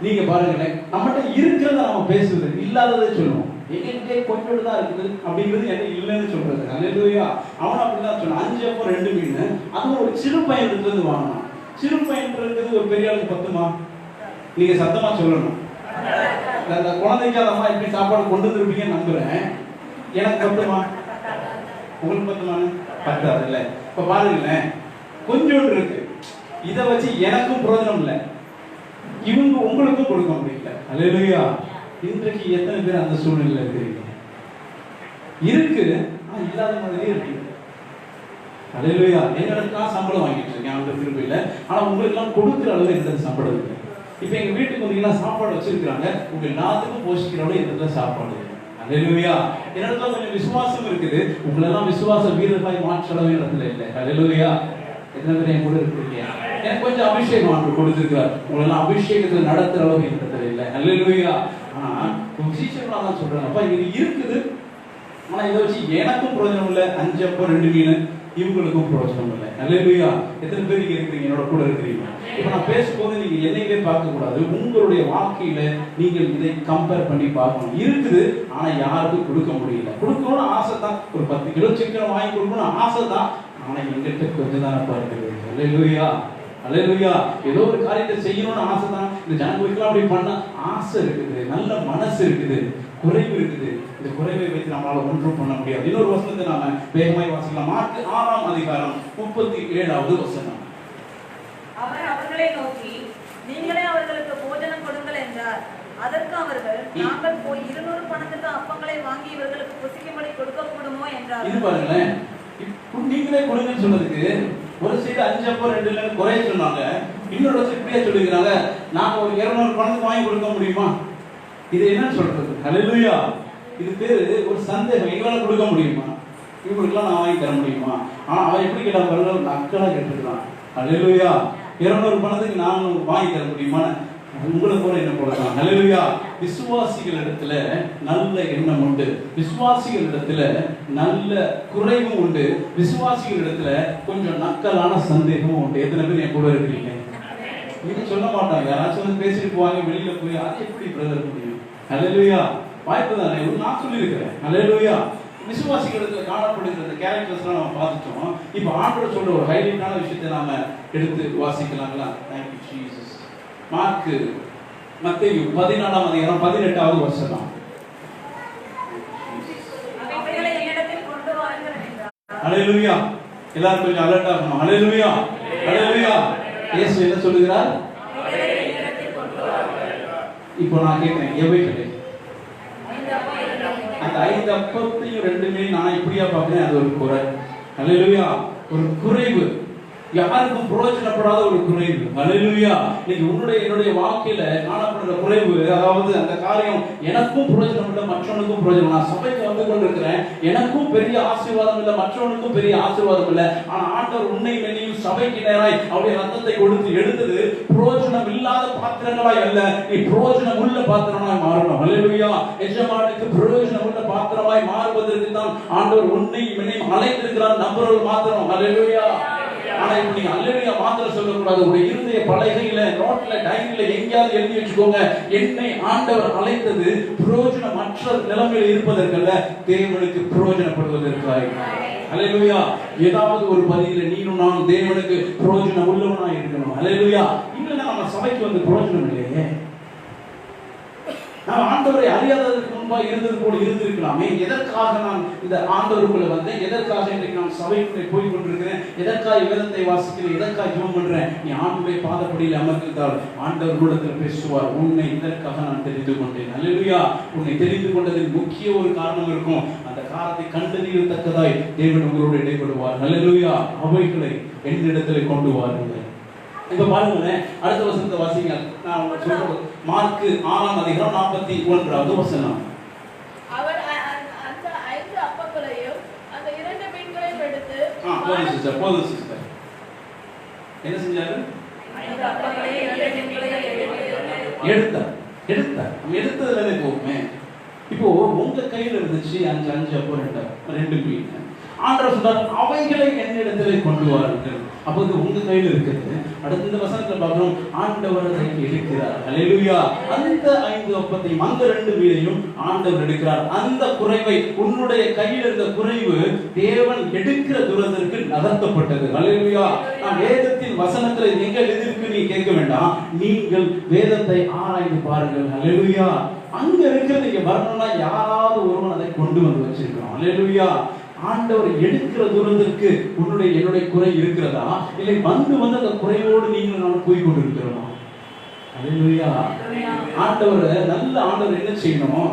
நீங்க பாருங்களேன், நம்மகிட்ட இருக்கிறத நம்ம பேசுவது, இல்லாததை சொல்லுவோம். எங்கே கொஞ்சோடு தான் இருக்குது அப்படிங்கிறது என்ன இல்லைன்னு சொல்றது. ஹல்லேலூயா. அவன் அப்படிதான் சொன்னான். 5 அப்பம் 2 மீன், அதுவும் ஒரு சிறு பையன் இருந்து வாங்கினான். சிறு பையன் இருக்கிறது ஒரு பெரிய ஆளுக்கு பத்துமா? நீங்க சத்தமா சொல்லணும். அந்த குழந்தைக்கு அந்த அம்மா எப்படி சாப்பாடு கொண்டு வந்துருப்பீங்கன்னு நம்புறேன். எனக்கு பத்துமா? உங்களுக்கு பத்துமானு? பத்தாது இல்லை. இப்ப பாருங்களேன், கொஞ்சோண்டு இருக்கு, இதை வச்சு எனக்கும் பிரயோஜனம் இல்லை, இவங்க உங்களுக்கும் கொடுக்க முடியல. ஹல்லேலூயா. இன்றைக்கு எத்தனை பேர் அந்த சூழ்நிலையில் இருக்கிறீங்க? இருக்கு ஆனா இல்லாத மாதிரியே இருக்கு. ஹல்லேலூயா. என்னிடத்துலாம் சம்பளம் வாங்கிட்டு இருக்கேன் அவங்க திருப்பியில, ஆனா உங்களுக்கு எல்லாம் கொடுக்குற அளவு எந்த சம்பளம் இல்லை. இப்ப எங்க வீட்டுக்கு வந்தீங்கன்னா சாப்பாடு வச்சிருக்காங்க, உங்க எல்லாத்துக்கும் போஷிக்கிற அளவு எந்த சாப்பாடு இல்லை. ஹல்லேலூயா. என்னிடத்துல கொஞ்சம் விசுவாசம் இருக்குது, உங்களெல்லாம் விசுவாச வீரர்களாய் மாற்ற அளவு இடத்துல இல்லை. ஹல்லேலூயா. எத்தனை பேர் என் கூட இருக்கிறீங்க? எனக்கு கொஞ்சம் அபிஷேகம் ஆண்டு கொடுத்துருக்கார், உங்களெல்லாம் அபிஷேகத்தில் நடத்துற அளவு இடத்துல இல்லை. ஹல்லேலூயா. ஆனா சீசர்களா தான் சொல்றாங்க, அப்பா இது இருக்குது, ஆனா இதை வச்சு எனக்கும் பிரயோஜனம் இல்லை. 5 அப்பம் 2 மீன், இவங்களுக்கும் பிரயோஜனம் இல்லை. அல்லேலூயா. எத்தனை பேர் இங்க இருக்கிறீங்க, என்னோட கூட இருக்கிறீங்க? இப்ப நான் பேசும்போது நீங்க என்னையே பார்க்க கூடாது, உங்களுடைய வாழ்க்கையில நீங்கள் இதை கம்பேர் பண்ணி பார்க்கணும். இருக்குது, ஆனா யாருக்கும் கொடுக்க முடியல. கொடுக்கணும்னு ஆசை தான், ஒரு 10 கிலோ சிக்கன் வாங்கி கொடுக்கணும்னு ஆசை தான், ஆனா எங்கிட்ட கொஞ்சம் தானே பார்க்கிறது. அல்லேலூயா, அல்லேலூயா. ஏதோ ஒரு காரியத்தை செய்யணும்னு ஆசை தான், இந்த ஜனங்களுக்கெல்லாம் அப்படி பண்ண ஆசை இருக்குது, நல்ல மனசு இருக்குது, குறைவு இருக்குது. இந்த குறைவை வைத்து நம்மளால ஒன்றும் பண்ண முடியாது. இன்னொரு வசனத்தை நாம வேகமாய் வாசிக்கலாம். மார்க்கு 6ஆம் அதிகாரம் 37வது வசனம். அவர் அவர்களை நோக்கி, நீங்களே அவர்களுக்கு போஜனம் கொடுங்கள் என்றார். அதற்கு அவர்கள், நாங்கள் போய் 200 பணத்துக்கு அப்பங்களை வாங்கி இவர்களுக்கு புசிக்கும்படி கொடுக்க கூடுமோ என்றார். இது பாருங்களேன், நீங்களே கொடுங்கன்னு சொன்னதுக்கு ஒரு சைடு 5 அப்பம் 2 இல்லைன்னு குறைய சொன்னாங்க. இன்னொரு வருஷம் இப்படியே சொல்லிக்கிறாங்க, நாங்க ஒரு 200 பணத்துக்கு வாங்கி கொடுக்க முடியுமா? இது என்ன சொல்றது? ஹல்லேலூயா. இது பேரு ஒரு சந்தேகம். எங்களால கொடுக்க முடியுமா? இவங்களுக்கெல்லாம் நான் வாங்கி தர முடியுமா? ஆனா அவன் எப்படி கேட்டாங்க, நக்கலா கேட்டுருக்கான். ஹல்லேலூயா. 200 பணத்துக்கு நான் வாங்கி தர முடியுமா? உங்களை போல என்ன போலதான். ஹல்லேலூயா. விசுவாசிகளிடத்துல நல்ல எண்ணம் உண்டு, விசுவாசிகளிடத்துல நல்ல குறைவும் உண்டு, விசுவாசிகளிடத்துல கொஞ்சம் நக்கலான சந்தேகமும் உண்டு. எத்தனை பேர் என் கூட இருக்கிறீங்க? இது சொல்ல மாட்டாங்க, யாராச்சும் வந்து பேசிட்டு போவாங்க வெளியில போய், அது எப்படி பிரதர் முடியும்? ஹல்லேலூயா. வாய்ப்பு தானே, நான் சொல்லியிருக்கிறேன். ஹல்லேலூயா. விசுவாசிகளுக்கு காணப்படுகிற இந்த கேரக்டர்ஸ்லாம் நம்ம பார்த்துட்டோம். இப்போ ஆண்டவர் சொல்ற ஒரு ஹைலைட்டான விஷயத்தை நாம எடுத்து வாசிக்கலாங்களா? Thank you Jesus. மார்க்கு மத்தேயு 14ஆம் அதிகாரம் 18வது வசனம். அவைகளை என்னிடத்தில் கொண்டு வாருங்கள் என்றார். ஹல்லேலூயா. எல்லாரும் கொஞ்சம் அலர்ட்டா இருக்கணும். ஹல்லேலூயா, ஹல்லேலூயா. இயேசு என்ன சொல்லுகிறார்? இப்போ நான் கேட்கிறேன், எவைகளே? அந்த 5 அப்பத்தையும் 2 நான் இப்படியா பார்க்கிறேன், அது ஒரு குறை. ஹல்லேலூயா. ஒரு குறைவு, யாருக்கும் பிரயோஜனப்படாத ஒரு குறைவு. ஹல்லேலூயா. இன்னைக்கு என்னுடைய வாழ்க்கையில காணப்படுற குறைவு, அதாவது அந்த காரியம் எனக்கும் பிரயோஜனம் இல்லை, மற்றவனுக்கும் பிரயோஜனம். நான் சபைக்கு வந்து கொண்டிருக்கிறேன், எனக்கும் பெரிய ஆசீர்வாதம் இல்லை, மற்றவனுக்கும் பெரிய ஆசீர்வாதம் இல்லை. ஆனா ஆண்டவர் உன்னை என்னையும் சபைக்கு நேராய் அவருடைய ரத்தத்தை கொடுத்து எடுத்தது பிரயோஜனம் இல்லாத பாத்திரங்களாய் அல்ல, நீ பிரயோஜனம் உள்ள பாத்திரமாய் மாறணும். ஹல்லேலூயா. எஜமானுக்கு பிரயோஜனம் உள்ள பாத்திரமாய் மாறுவதற்கு தான் ஆண்டவர் உன்னை என்னையும் அழைத்திருக்கிறார். நம்புறவர் மாத்திரம். ஹல்லேலூயா. ஆனா இப்ப நீங்க அல்லேலூயா மாத்திரம் சொல்லக்கூடாது. ஒரு இருதய பலகையில, நோட்ல, டைரியில எங்கேயாவது எழுதி வச்சுக்கோங்க, என்னை ஆண்டவர் அழைத்தது பிரயோஜனமற்ற நிலைமையில் இருப்பதற்கல்ல, தேவனுக்கு பிரயோஜனப்படுவதற்காக. அல்லேலூயா. ஏதாவது ஒரு பதியில நீனும் நானும் தேவனுக்கு பிரயோஜனம் உள்ளவனாய் இருக்கணும். அல்லேலூயா. இல்லைன்னா நம்ம சபைக்கு வந்து பிரயோஜனம் இல்லையே. நான் ஆண்டவரை அறியாததற்கு முன்பாக இருந்தது போல இருந்திருக்கலாமே. எதற்காக நான் இந்த ஆண்டவருக்குள்ள வந்தேன்? எதற்காக இன்றைக்கு நான் சபைக்குள்ளே போய் கொண்டிருக்கிறேன்? எதற்காக வேதத்தை வாசிக்கிறேன்? எதற்காக ஜெபம் பண்றேன்? நீ ஆண்டவருடைய பாதப்படியில் அமர்ந்திருந்தால் ஆண்டவர் உள்ளத்தில் பேசுவார். உன்னை இதற்காக நான் தெரிந்து கொண்டேன். அல்லேலூயா. உன்னை தெரிந்து கொண்டதில் முக்கிய ஒரு காரணம் இருக்கும். அந்த காரணத்தை கண்டறியத்தக்கதாய் தேவன் உங்களோடு இடைப்படுவார். அல்லேலூயா. அவைகளை என்னிடத்தில் கொண்டு வாருங்கள். இப்ப பாருங்களேன், அடுத்த வசனத்தை வாசிங்க. நான் உங்களுக்கு சொல்றது மார்க்கு 6ஆம் அதிகாரம் 41வது வசனம். அவர் அந்த 5 அப்பங்களையும் அந்த 2 மீன்களையும் எடுத்து போதும் சிஸ்டர். என்ன செஞ்சாரு? 5 அப்பங்களையும் 2 மீன்களையும் எடுத்தார். நம்ம எடுத்ததுல போகுமே. இப்போ உங்க கையில இருந்துச்சு 5 அப்பம் 2 மீன். ஆண்டவர் சொல்றாரு, அவைகளை என்னிடத்திலே கொண்டு வாருங்கள். அப்போ இது உங்க கையில இருக்குது. அடுத்த இந்த வசனத்துல பார்க்கிறோம், ஆண்டவர் அதை எடுக்கிறார். ஹல்லேலூயா. அந்த 5 அப்பத்தையும் அந்த 2 மீனையும் ஆண்டவர் எடுக்கிறார். அந்த குறைவை, உன்னுடைய கையில் இருந்த குறைவு தேவன் எடுக்கிற தூரத்திற்கு நகர்த்தப்பட்டது. ஹல்லேலூயா. நான் வேதத்தின் வசனத்துல எங்க எதிர்க்கு நீ கேட்க வேண்டாம், நீங்கள் வேதத்தை ஆராய்ந்து பாருங்கள். ஹல்லேலூயா. அங்க இருக்கிறது இங்க வரணும்னா யாராவது ஒருவன் அதை கொண்டு வந்து வச்சிருக்கோம். ஹல்லேலூயா. ஆண்டவர் எடுக்கிற தூரத்திற்கு என்னுடைய குறை இருக்கிறதா, இல்லை வந்து அந்த குறைவோடு நீங்கள் நான் போய் கொண்டிருக்கிறோமா? அல்லேலூயா. ஆண்டவர் என்ன செய்யணும்?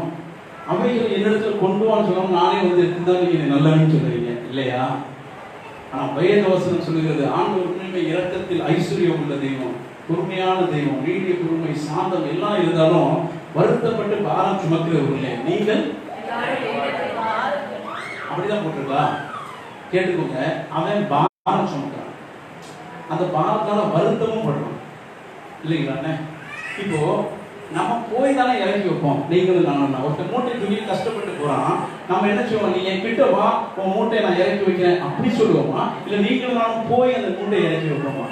அவைகள் என்னிடத்தில் கொண்டு வான்னு சொன்னாங்க, நானே வந்து எடுத்துதான் நீங்க நல்லவன்னு சொல்றீங்க இல்லையா? ஆனா வேத வசனம் சொல்லுகிறது, ஆண்டவர் உண்மை இரக்கத்தில் ஐஸ்வர்யம் உள்ள தெய்வம், பொறுமையான தெய்வம், நீடிய பொறுமை, சாந்தம் எல்லாம் இருந்தாலும் வருத்தப்பட்டு பாரம் சுமக்கிறவர்களே நீங்கள் அப்படிதான் போட்டிருக்கா? கேட்டுக்கோங்க. அவன் பாரம் சுமக்கிறான், அந்த பாரத்தால வருத்தமும் படுறான் இல்லைங்களா? இப்போ நம்ம போய் தானே இறங்கி வைப்போம். நீங்களும் நான் ஒருத்தர் மூட்டை தூக்கி கஷ்டப்பட்டு போறான், நம்ம என்ன செய்வோம், நீ என் கிட்ட வா, உன் மூட்டையை நான் இறக்கி வைக்கிறேன் அப்படி சொல்லுவோமா, இல்ல நீங்களும் நானும் போய் அந்த மூட்டையை இறக்கி வைப்போமா?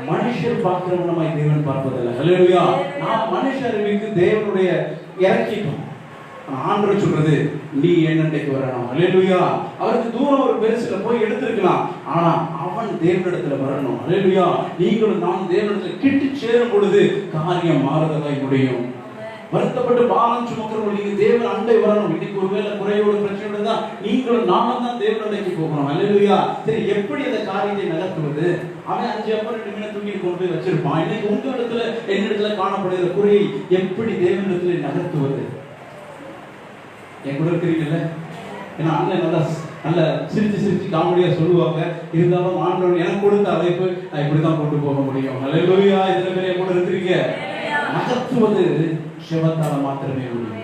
மனுஷர் பார்க்கிறவனமா தேவன் பார்ப்பதில்லை. ஹல்லேலூயா. நாம் மனுஷ அறிவுக்கு தேவனுடைய இறக்கிட்டோம். ஆண்டவர் சொல்றது நீ என்னண்டைக்கு வரணும். ஹல்லேலூயா. அவருக்கு தூரம் ஒரு பெருசுல போய் எடுத்திருக்கலாம், ஆனா அவன் தேவனிடத்துல வரணும். ஹல்லேலூயா. நீங்களும் நான் தேவனிடத்துல கிட்டி சேரும் பொழுது காரியம் மாறுதலாய் முடியும். வருத்தப்பட்டு பாரம் சுமக்கிறவங்க நீங்க தேவன் அண்டை வரணும். இன்னைக்கு ஒருவேளை குறையோட பிரச்சனை தான் நீங்களும் நானும் தான் தேவனுடைக்கு போகணும். ஹல்லேலூயா. சரி, எப்படி அந்த காரியத்தை நகர்த்துவது? அவன் 5 அப்பம் 2 மீனை தூக்கி கொண்டு போய் வச்சிருப்பான். இன்னைக்கு உங்க இடத்துல என்னிடத்துல காணப்படுகிற குறையை எப்படி தேவனிடத்துல நகர்த்துவது? என் கூட இருக்கிறீங்கல்ல? ஏன்னா அண்ணன் நல்லா சிரிச்சு காமெடியா சொல்லுவாங்க. இருந்தாலும் ஆண்டவர் எனக்கு கொடுத்த அழைப்பு நான் இப்படிதான் கொண்டு போக முடியும். ஹல்லேலூயா. இதுல பேர் என் கூட இருக்கிறீங்க. நகர்த்துவது ஜெபத்தால மாத்திரமே முடியும்.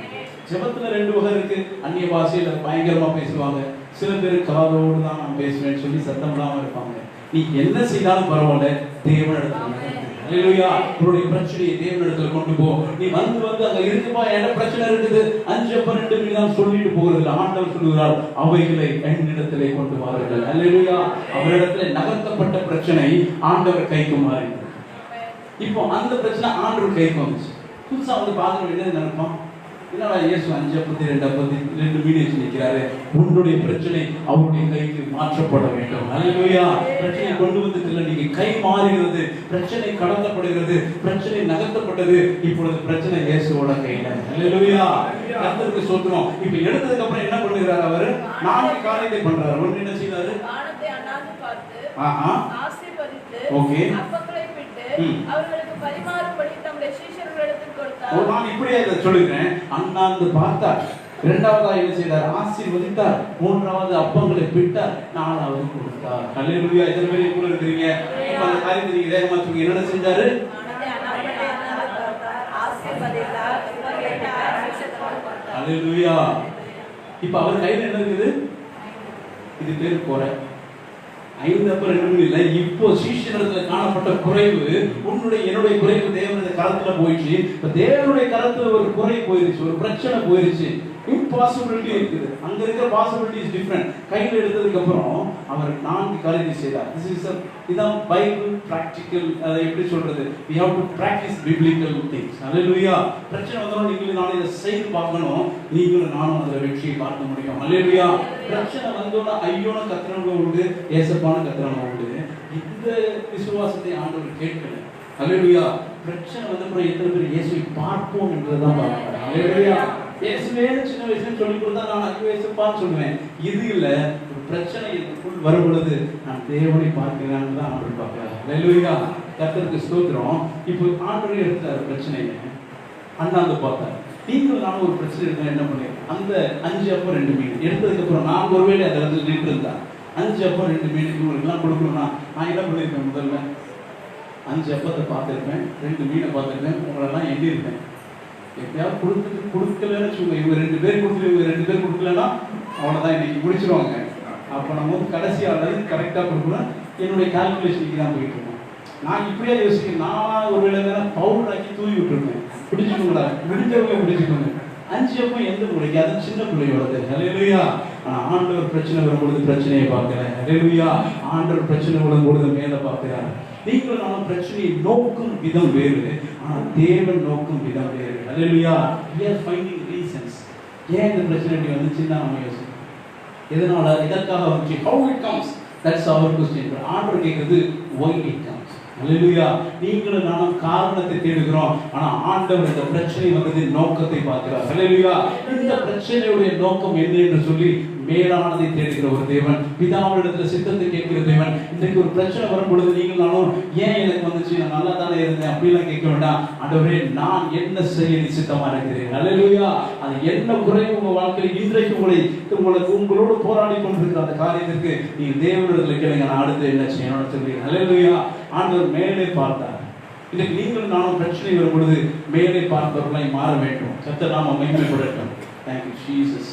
ஜெபத்துல 2 வகை இருக்கு. அந்நிய பாஷையில பயங்கரமா பேசுவாங்க. சில பேர் காதோடு தான் நான் பேசுவேன்னு சொல்லி சத்தம் இல்லாம இருப்பாங்க. நீ என்ன செய்தாலும் பரவாயில்ல, தேவனிடத்துல ஹல்லேலூயா. உன்னுடைய பிரச்சனையை தேவனிடத்துல கொண்டு போ. நீ வந்து அங்க இருக்குப்பா, என்ன பிரச்சனை இருக்குது, 5 அப்பம் 2 மீன் தான் சொல்லிட்டு போகிறது. ஆண்டவர் சொல்லுகிறார், அவைகளை என்னிடத்திலே கொண்டு வாருங்கள். ஹல்லேலூயா. அவரிடத்துல நகர்த்தப்பட்ட பிரச்சனை ஆண்டவர் கைக்கு மாறி. இப்போ அந்த பிரச்சனை ஆண்டவர் கைக்கு வந்துச்சு. புதுசா வந்து பார்க்க என்ன நினைப்பான், என்னடா இயேசு 5 அப்பத்தை 2 மீன் வச்சு நிற்கிறாரு. உன்னுடைய பிரச்சனை அவருடைய கைக்கு மாற்றப்பட வேண்டும். ஹல்லேலூயா. பிரச்சனை கொண்டு வந்ததில்லை, நீங்க கை மாறுகிறது, பிரச்சனை கடத்தப்படுகிறது, பிரச்சனை நகர்த்தப்பட்டது. இப்பொழுது பிரச்சனை இயேசுவோட கையில. ஹல்லேலூயா. கர்த்தருக்கு ஸ்தோத்திரம். இப்போ எடுத்ததுக்கு அப்புறம் என்ன பண்ணுகிறார் அவர்? 4 காரியத்தை பண்றாரு. ஒன்று என்ன செய்றாரு? வானத்தை அண்ணாந்து பார்த்து ஆசீர்வதித்து ஓகே அப்பங்களை பிட்டு அவர்களுக்கு பரிமாறும்படி தம்முடைய சீஷர்களிடத்தில் கொடுத்தார். நான் இப்படியே இதை சொல்லுகிறேன். அண்ணாந்து பார்த்தார், 2வதா என்ன செய்தார்? ஆசீர்வதித்தார், 3வது அப்பங்களை பிட்டார், 4வது கொடுத்தார். ஹல்லேலூயா. எத்தனை பேர் கூட இருக்கிறீங்க? இப்ப அந்த காரியத்தை நீங்க வேகமா தூக்கி என்ன செஞ்சாரு? ஹல்லேலூயா. இப்ப அவர் கையில என்ன இருக்குது? இது பேர் குறை. 5 அப்பம் 2 மீன் இல்ல, இப்போ சீஷனிடத்துல காணப்பட்ட குறைவு என்னுடைய குறைவு தேவனுடைய கரத்துல போயிடுச்சு. இப்ப தேவனுடைய கரத்துல ஒரு குறை போயிருச்சு, ஒரு பிரச்சனை போயிருச்சு. இம்பாசிபிலிட்டி இருக்குது. அங்க இருக்கிற பாசிபிலிட்டி இஸ் டிஃபரண்ட். கையில எடுத்ததுக்கு அப்புறம் அவர் 4 காரியத்தை செய்தார். இதான் பைபிள் பிராக்டிகல். அதை எப்படி சொல்றது? we have to practice biblical things. ஹல்லேலூயா. பிரச்சனை வந்தாலும் நீங்களும் நானும் இதை செய்து பார்க்கணும். நீங்களும் நானும் அதில் வெற்றியை பார்க்க முடியும். ஹல்லேலூயா. பிரச்சனை வந்தோன்னா ஐயோன கத்திரவங்க உண்டு, ஏசப்பான கத்திரவங்க உண்டு. இந்த விசுவாசத்தை ஆண்டவர் கேட்கல. ஹல்லேலூயா. பிரச்சனை வந்தப்பறம் எத்தனை பேர் இயேசுவை பார்ப்போம் என்றுதான் பார்க்கிறாங்க. ஹல்லேலூயா. இயேசுவே சின்ன வயசுல சொல்லி கொடுத்தா நான் 5 வயசுப்பான்னு சொல்லுவேன். இது இல்ல, ஒரு பிரச்சனை எனக்குள் வரும் பொழுது நான் தேவனை பார்க்கிறேன்னு தான் ஆண்டவர் பார்க்கிறார். ஹல்லேலூயா. கர்த்தருக்கு ஸ்தோத்திரம். இப்போ ஆண்டவர் எடுத்தார் பிரச்சனையை, அண்ணாந்து பார்த்தார். நீங்களும் நானும் ஒரு பிரச்சனை இருந்தா என்ன பண்ணுறேன்? அந்த 5 அப்பம் 2 மீன் எடுத்ததுக்கு அப்புறம் நான் ஒருவேளை அந்த இடத்துல நின்று இருந்தா 5 அப்பம் 2 மீன் இவங்களுக்குலாம் கொடுக்கணும்னா நான் என்ன பண்ணியிருப்பேன்? முதல்ல 5 அப்பத்தை பார்த்துருப்பேன், 2 மீனை பார்த்துருப்பேன், உங்களெல்லாம் எண்ணிருப்பேன். எப்பயாவது கொடுக்கலன்னு வச்சுக்கோங்க, இவங்க 2 பேர் கொடுத்து இவங்க 2 பேர் கொடுக்கலன்னா அவ்வளோதான், இன்னைக்கு முடிச்சிருவாங்க. அப்போ நம்ம வந்து கடைசி ஆளாவது கரெக்டாக கொடுக்கணும். என்னுடைய கால்குலேஷனுக்கு தான் போயிட்டு இருக்கோம். நான் இப்படியே யோசிக்கிறேன். நான் ஒரு வேலை பவுடர் ஆக்கி தூவி விட்டுருக்கேன். பிடிச்சிக்கோங்களா, முடிஞ்சவங்க பிடிச்சிக்கோங்க. 5 அப்பம் எந்த பிள்ளைக்கு? அது சின்ன பிள்ளையோடது. ஹல்லேலூயா. ஆனால் ஆண்டவர் பிரச்சனை வரும்பொழுது பிரச்சனையை பார்க்கிறேன். ஹல்லேலூயா. ஆண்டவர் பிரச்சனை வரும்பொழுது மேலே பார்க்கிறார். நீங்கள் நானும் பிரச்சனையை நோக்கும் விதம் வேறு, ஆனால் தேவன் நோக்கும் விதம் வேறு. ஹல்லேலூயா. we are finding reasons. ஏன் இந்த பிரச்சனை இப்படி வந்துச்சுன்னு தான் நம்ம யோசிக்கிறோம். எதனால, எதற்காக வந்துச்சு? how it comes, that's our question. ஆண்டவர் கேட்கிறது why it comes. ஹல்லேலூயா. நீங்களும் நானும் காரணத்தை தேடுகிறோம், ஆனா ஆண்டவர் இந்த பிரச்சனை வந்தது நோக்கத்தை பார்க்கிறார். ஹல்லேலூயா. இந்த பிரச்சனையுடைய நோக்கம் என்ன என்று சொல்லி மேலானதை தேடுகிற ஒரு தேவன், பிதாவிடத்துல சித்தத்தை கேட்கிற தேவன். இன்றைக்கு ஒரு பிரச்சனை வரும் பொழுது நீங்கள் நானும் ஏன் எனக்கு வந்துச்சு, நான் நல்லா தானே இருந்தேன் அப்படிலாம் கேட்க வேண்டாம். ஆண்டவரே, நான் என்ன செய்ய சித்தமா இருக்கிறேன். ஹல்லேலூயா. அது என்ன குறைவு உங்க வாழ்க்கையில் இன்றைக்கு உங்களோடு போராடி கொண்டிருக்கிற அந்த காரியத்திற்கு நீங்க தேவனிடத்துல கேளுங்க, நான் அடுத்து என்ன செய்யணும்னு சொல்றீங்க. ஹல்லேலூயா. ஆண்டவர் மேலே பார்த்தார். இன்னைக்கு நீங்கள் நானும் பிரச்சனை வரும் பொழுது மேலே பார்ப்பவர்களாய் மாற வேண்டும். கர்த்தர் நாம மகிமைப்படட்டும். Thank you Jesus.